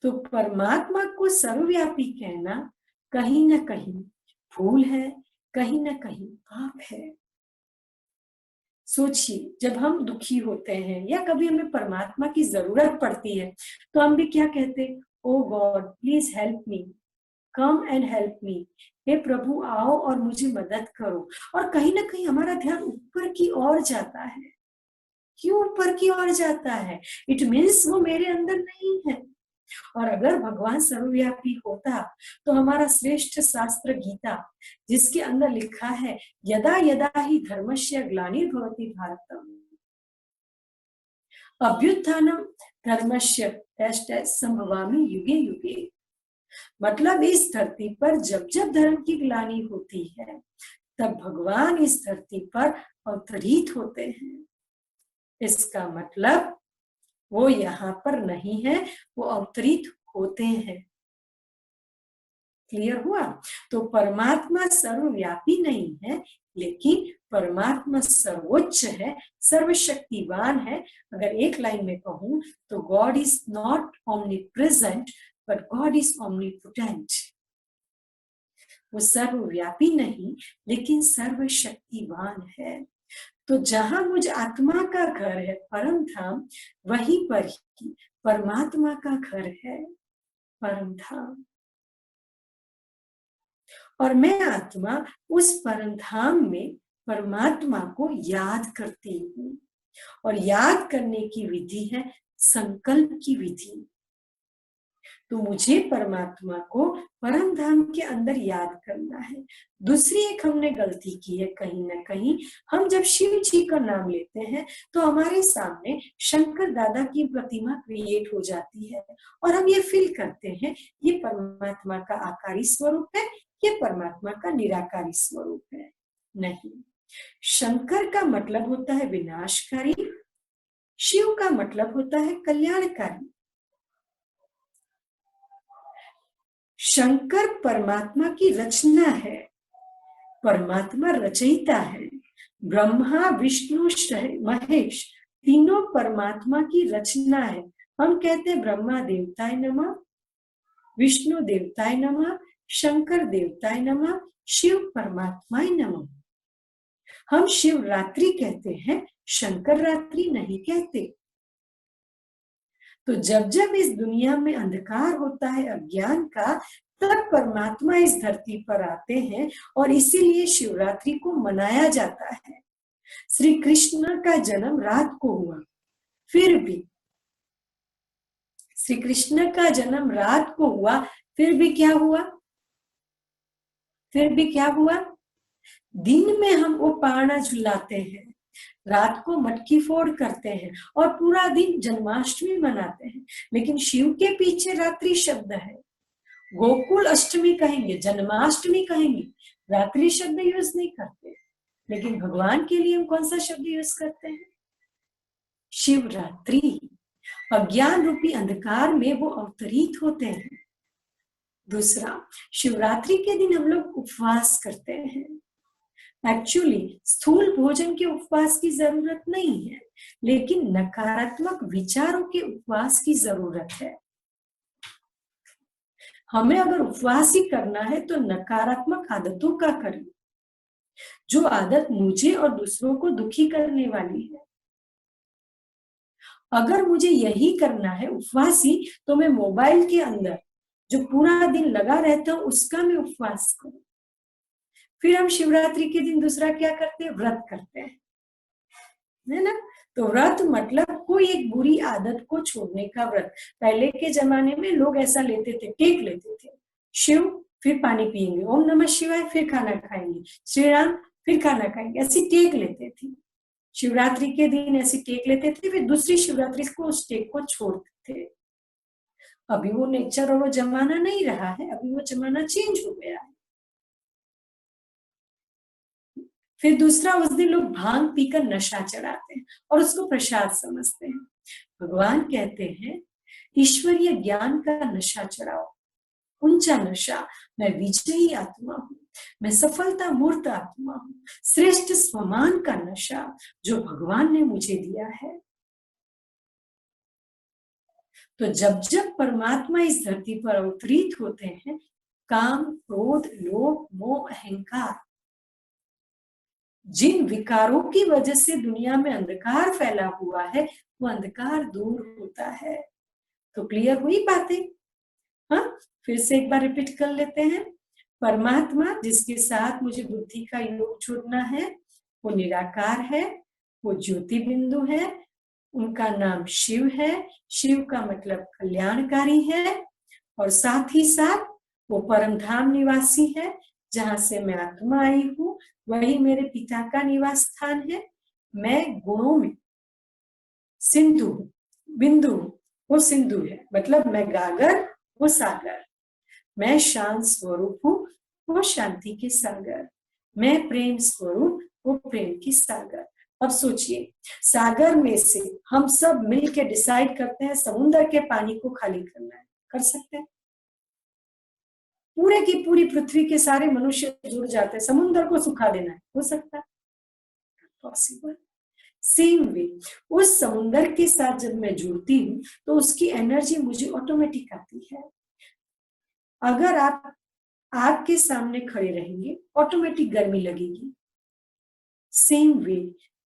तो परमात्मा को सर्वव्यापी कहना कहीं ना कहीं भूल है, कहीं ना कहीं पाप है। सोचिए, जब हम दुखी होते हैं या कभी हमें परमात्मा की जरूरत पड़ती है तो हम भी क्या कहते? O God please help me, come and help me. हे प्रभु आओ और मुझे मदद करो। और कहीं ना कहीं हमारा ध्यान ऊपर की ओर जाता है। क्यों ऊपर की ओर जाता है? इट मीन्स वो मेरे अंदर नहीं है। और अगर भगवान सर्वव्यापी होता तो हमारा श्रेष्ठ शास्त्र गीता, जिसके अंदर लिखा है यदा यदा ही धर्मस्य ग्लानिर्भवति भारतम अभ्युत्थानम धर्मस्य संभवामि युगे युगे। मतलब इस धरती पर जब जब धर्म की ग्लानि होती है तब भगवान इस धरती पर अवतरित होते हैं। इसका मतलब वो यहाँ पर नहीं है, वो अवतरित होते हैं। क्लियर हुआ? तो परमात्मा सर्वव्यापी नहीं है, लेकिन परमात्मा सर्वोच्च है, सर्वशक्तिवान है। अगर एक लाइन में कहूं तो God is not omnipresent but God is omnipotent. वो सर्वव्यापी नहीं लेकिन सर्वशक्तिवान है। तो जहां मुझ आत्मा का घर है परम धाम, वहीं पर ही परमात्मा का घर है परम धाम। और मैं आत्मा उस परम धाम में परमात्मा को याद करती हूँ। और याद करने की विधि है संकल्प की विधि। तो मुझे परमात्मा को परम धाम के अंदर याद करना है। दूसरी एक हमने गलती की है, कहीं ना कहीं हम जब शिव जी का नाम लेते हैं तो हमारे सामने शंकर दादा की प्रतिमा क्रिएट हो जाती है और हम ये फील करते हैं ये परमात्मा का आकारी स्वरूप है, ये परमात्मा का निराकारी स्वरूप है। नहीं, शंकर का मतलब होता है विनाशकारी, शिव का मतलब होता है कल्याणकारी। शंकर परमात्मा की रचना है, परमात्मा रचयिता है। ब्रह्मा विष्णु महेश तीनों परमात्मा की रचना है। हम कहते हैं ब्रह्मा देवताय नमः, विष्णु देवताय नमः, शंकर देवताय नमः, शिव परमात्माय नमः। हम शिवरात्रि कहते हैं, शंकर रात्रि नहीं कहते। तो जब जब इस दुनिया में अंधकार होता है अज्ञान का, तब परमात्मा इस धरती पर आते हैं और इसीलिए शिवरात्रि को मनाया जाता है। श्री कृष्ण का जन्म रात को हुआ, फिर भी श्री कृष्ण का जन्म रात को हुआ, फिर भी क्या हुआ? फिर भी क्या हुआ? दिन में हम वो पाना झुलाते हैं, रात को मटकी फोड़ करते हैं और पूरा दिन जन्माष्टमी मनाते हैं। लेकिन शिव के पीछे रात्रि शब्द है। गोकुल अष्टमी कहेंगे, जन्माष्टमी कहेंगे, रात्रि शब्द यूज नहीं करते। लेकिन भगवान के लिए हम कौन सा शब्द यूज करते हैं? शिवरात्रि। अज्ञान रूपी अंधकार में वो अवतरित होते हैं। दूसरा, शिवरात्रि के दिन हम लोग उपवास करते हैं। एक्चुअली स्थूल भोजन के उपवास की जरूरत नहीं है, लेकिन नकारात्मक विचारों के उपवास की जरूरत है। हमें अगर उपवास ही करना है तो नकारात्मक आदतों का करें, जो आदत मुझे और दूसरों को दुखी करने वाली है। अगर मुझे यही करना है उपवास ही, तो मैं मोबाइल के अंदर जो पूरा दिन लगा रहता हूं उसका मैं उपवास करूं। फिर हम शिवरात्रि के दिन दूसरा क्या करते हैं, व्रत करते हैं, है ना। तो व्रत मतलब कोई एक बुरी आदत को छोड़ने का व्रत। पहले के जमाने में लोग ऐसा लेते थे, टेक लेते थे, शिव फिर पानी पिएंगे, ओम नमः शिवाय फिर खाना खाएंगे, श्री राम फिर खाना खाएंगे, ऐसी टेक लेते थे। शिवरात्रि के दिन ऐसी टेक लेते थे, फिर दूसरी शिवरात्रि को उस टेक को छोड़ते थे। अभी वो नेचर और वो जमाना नहीं रहा है, अभी वो जमाना चेंज हो गया है। फिर दूसरा, उस दिन लोग भांग पीकर नशा चढ़ाते हैं और उसको प्रसाद समझते हैं। भगवान कहते हैं ईश्वरीय ज्ञान का नशा चढ़ाओ, ऊंचा नशा। मैं विजयी आत्मा हूँ, मैं सफलता मूर्त आत्मा हूँ, श्रेष्ठ स्वमान का नशा जो भगवान ने मुझे दिया है। तो जब जब परमात्मा इस धरती पर अवतरित होते हैं, काम, क्रोध, लोभ, मोह, अहंकार, जिन विकारों की वजह से दुनिया में अंधकार फैला हुआ है, वो अंधकार दूर होता है। तो क्लियर हुई बातें? हाँ, फिर से एक बार रिपीट कर लेते हैं। परमात्मा जिसके साथ मुझे बुद्धि का योग जुड़ना है, वो निराकार है, वो ज्योति बिंदु है, उनका नाम शिव है। शिव का मतलब कल्याणकारी है, और साथ ही साथ वो परम धाम निवासी है। जहां से मैं आत्मा आई हूँ वही मेरे पिता का निवास स्थान है। मैं गुणों में सिंधु, बिंदु, वो सिंधु है, मतलब मैं गागर, वो सागर। मैं शांत स्वरूप हूँ, वो शांति के सागर। मैं प्रेम स्वरूप, वो प्रेम की सागर। अब सोचिए, सागर में से हम सब मिलके डिसाइड करते हैं समुद्र के पानी को खाली करना है, कर सकते हैं? पूरे की पूरी पृथ्वी के सारे मनुष्य जुड़ जाते हैं, समुद्र को सुखा देना है, हो सकता है? पॉसिबल। सेम वे, उस समुद्र के साथ जब मैं जुड़ती हूँ तो उसकी एनर्जी मुझे ऑटोमेटिक आती है। अगर आप आग के सामने खड़े रहेंगे, ऑटोमेटिक गर्मी लगेगी। सेम वे,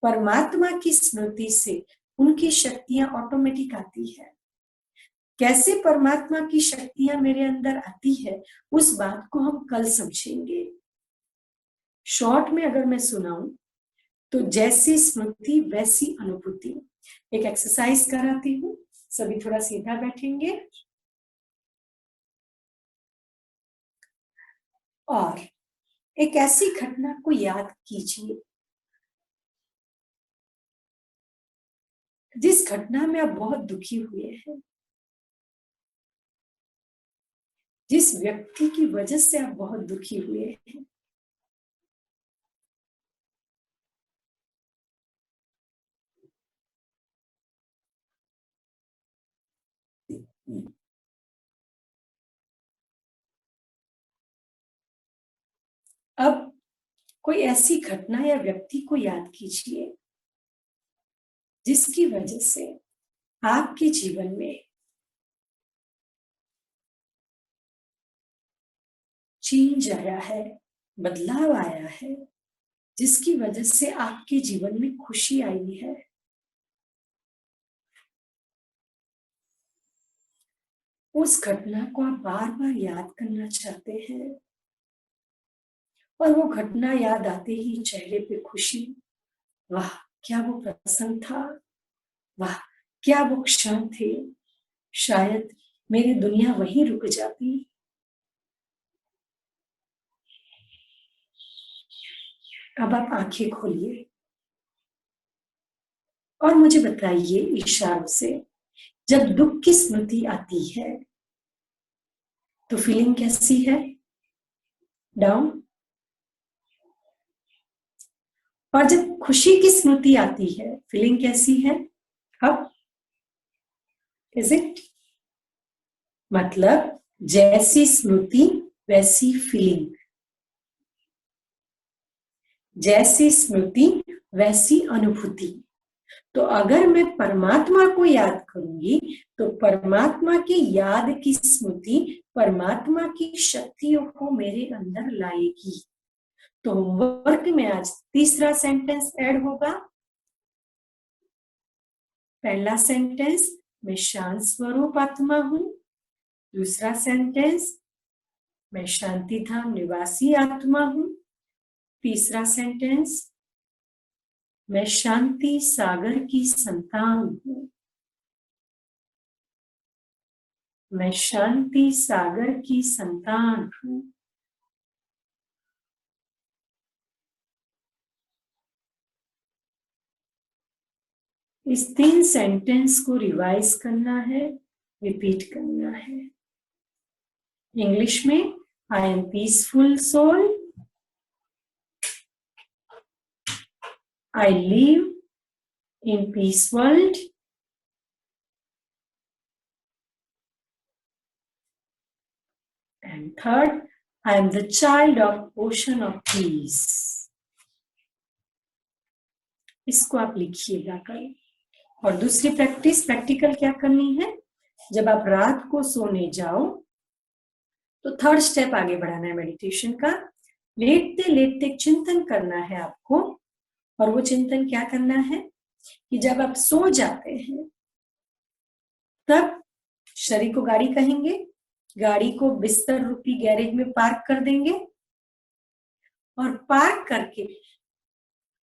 परमात्मा की स्मृति से उनकी शक्तियां ऑटोमेटिक आती है। कैसे परमात्मा की शक्तियां मेरे अंदर आती है, उस बात को हम कल समझेंगे। शॉर्ट में अगर मैं सुनाऊं तो जैसी स्मृति वैसी अनुभूति। एक एक्सरसाइज कराती हूँ, सभी थोड़ा सीधा बैठेंगे और एक ऐसी घटना को याद कीजिए जिस घटना में आप बहुत दुखी हुए हैं, जिस व्यक्ति की वजह से आप बहुत दुखी हुए हैं। अब कोई ऐसी घटना या व्यक्ति को याद कीजिए जिसकी वजह से आपके जीवन में चेंज आया है, बदलाव आया है, जिसकी वजह से आपके जीवन में खुशी आई है। उस घटना को आप बार बार याद करना चाहते हैं और वो घटना याद आते ही चेहरे पे खुशी, वाह क्या वो प्रसन्न था, वाह क्या वो क्षण थे, शायद मेरी दुनिया वहीं रुक जाती। अब आप आंखें खोलिए और मुझे बताइए इशारों से, जब दुख की स्मृति आती है तो फीलिंग कैसी है? डाउन। और जब खुशी की स्मृति आती है फीलिंग कैसी है? अप। Is it? मतलब जैसी स्मृति वैसी फीलिंग, जैसी स्मृति वैसी अनुभूति। तो अगर मैं परमात्मा को याद करूंगी तो परमात्मा की याद की स्मृति परमात्मा की शक्तियों को मेरे अंदर लाएगी। तो होमवर्क में आज तीसरा सेंटेंस ऐड होगा। पहला सेंटेंस, मैं शांत स्वरूप आत्मा हूं। दूसरा सेंटेंस, मैं शांति धाम निवासी आत्मा हूं। तीसरा सेंटेंस, मैं शांति सागर की संतान हूं। मैं शांति सागर की संतान हूं। इस 3 सेंटेंस को रिवाइज करना है, रिपीट करना है। इंग्लिश में, I am peaceful soul, I live in peace world, and third, I am the child of ocean of peace. इसको आप लिखिएगा कल। और दूसरी प्रैक्टिस, प्रैक्टिकल क्या करनी है, जब आप रात को सोने जाओ तो थर्ड स्टेप आगे बढ़ाना है मेडिटेशन का। लेटते लेटते चिंतन करना है आपको। और वो चिंतन क्या करना है कि जब आप सो जाते हैं तब शरीर को गाड़ी कहेंगे, गाड़ी को बिस्तर रूपी गैरेज में पार्क कर देंगे और पार्क करके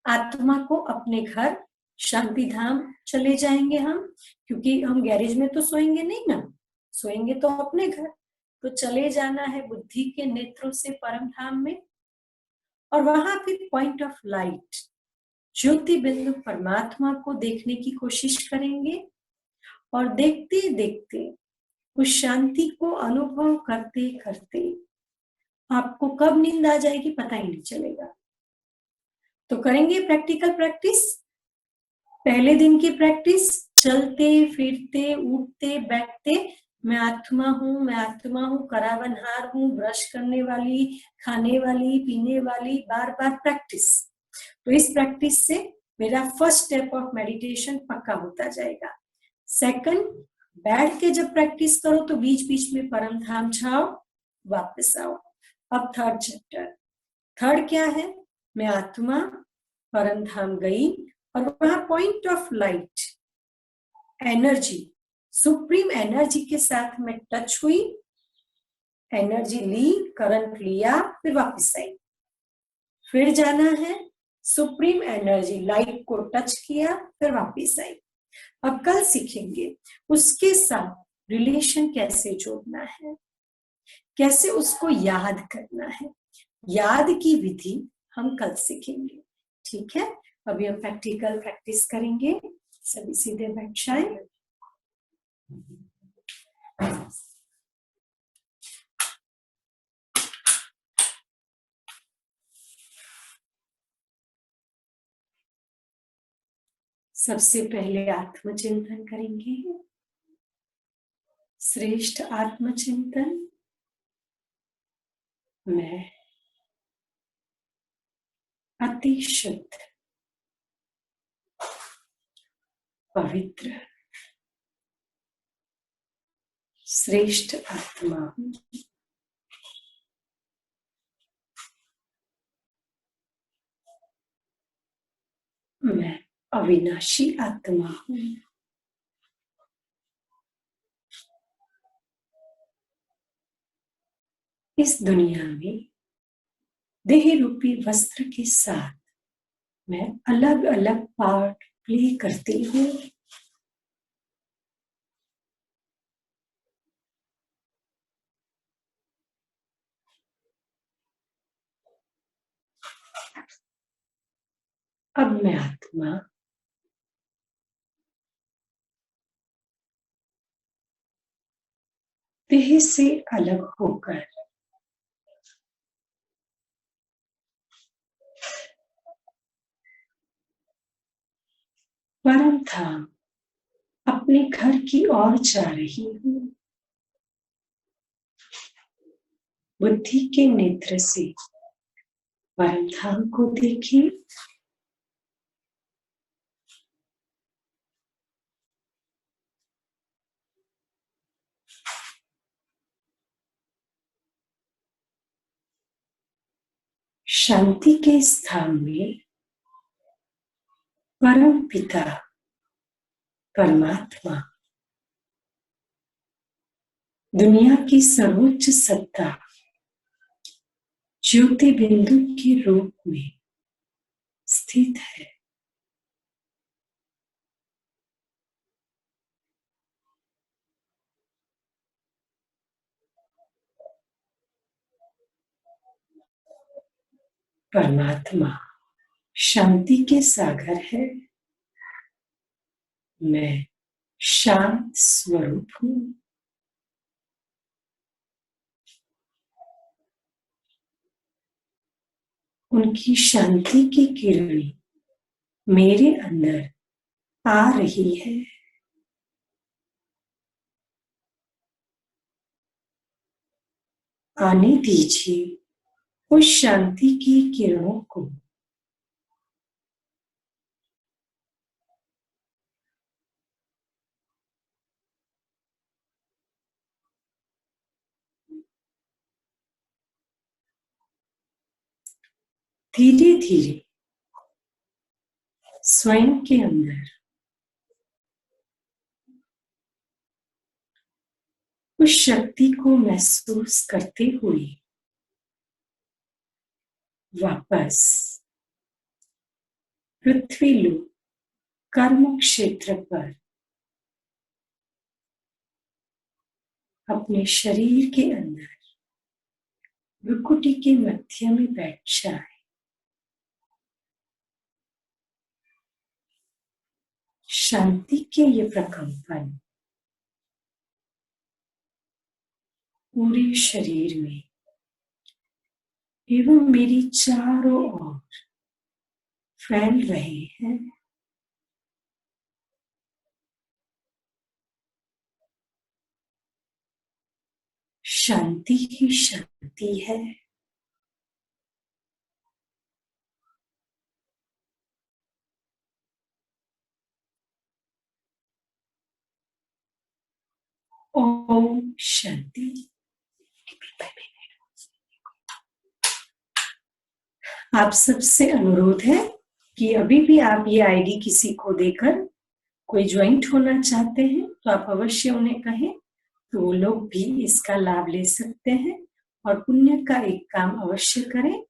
आत्मा को अपने घर शांति धाम चले जाएंगे हम, क्योंकि हम गैरेज में तो सोएंगे नहीं ना, सोएंगे तो अपने घर। तो चले जाना है बुद्धि के नेत्रों से परम धाम में, और वहां पे पॉइंट ऑफ लाइट ज्योति बिंदु परमात्मा को देखने की कोशिश करेंगे। और देखते देखते उस शांति को अनुभव करते करते आपको कब नींद आ जाएगी पता ही नहीं चलेगा। तो करेंगे प्रैक्टिकल प्रैक्टिस। पहले दिन की प्रैक्टिस, चलते फिरते उठते बैठते मैं आत्मा हूँ, मैं आत्मा हूँ, करावनहार हूँ, ब्रश करने वाली, खाने वाली, पीने वाली, बार बार प्रैक्टिस। तो इस प्रैक्टिस से मेरा फर्स्ट स्टेप ऑफ मेडिटेशन पक्का होता जाएगा। सेकंड, बैठ के जब प्रैक्टिस करो तो बीच बीच में परम धाम जाओ, वापस आओ। अब थर्ड चैप्टर, थर्ड क्या है, मैं आत्मा परम धाम गई और वहां point of light energy, supreme energy के साथ मैं टच हुई, एनर्जी ली, करंट लिया, फिर वापस आई। फिर जाना है, सुप्रीम एनर्जी लाइट को टच किया, फिर वापस आई। अब कल सीखेंगे उसके साथ रिलेशन कैसे जोड़ना है, कैसे उसको याद करना है। याद की विधि हम कल सीखेंगे, ठीक है। अभी हम प्रैक्टिकल प्रैक्टिस करेंगे। सभी सीधे बैठ जाएं। सबसे पहले आत्मचिंतन करेंगे। श्रेष्ठ आत्मचिंतन, मैं अति शुद्ध पवित्र श्रेष्ठ आत्मा हूं। मैं अविनाशी आत्मा हूं। इस दुनिया में देह रूपी वस्त्र के साथ मैं अलग अलग पार्ट प्ले करती हूँ। अब मैं आत्मा देह से अलग होकर परम धाम अपने घर की ओर जा रही हूँ। बुद्धि के नेत्र से परम धाम को देखिए। शांति के स्थान में परम पिता परमात्मा, दुनिया की सर्वोच्च सत्ता, ज्योति बिंदु के रूप में स्थित है। परमात्मा शांति के सागर है। मैं शांत स्वरूप हूँ। उनकी शांति की किरणें मेरे अंदर आ रही है। आने दीजिए उस शांति की किरणों को। धीरे धीरे स्वयं के अंदर उस शक्ति को महसूस करते हुए वापस पृथ्वी लोक कर्म क्षेत्र पर अपने शरीर के अंदर भ्रुकुटी के मध्य में बैठ जाए। शांति के ये प्रकंपन पूरे शरीर में एवं मेरी चारों ओर फैल रहे हैं। शांति ही शांति है। ओम शांति। आप सबसे अनुरोध है कि अभी भी आप ये आईडी किसी को देकर कोई ज्वाइंट होना चाहते हैं तो आप अवश्य उन्हें कहें, तो वो लोग भी इसका लाभ ले सकते हैं और पुण्य का एक काम अवश्य करें।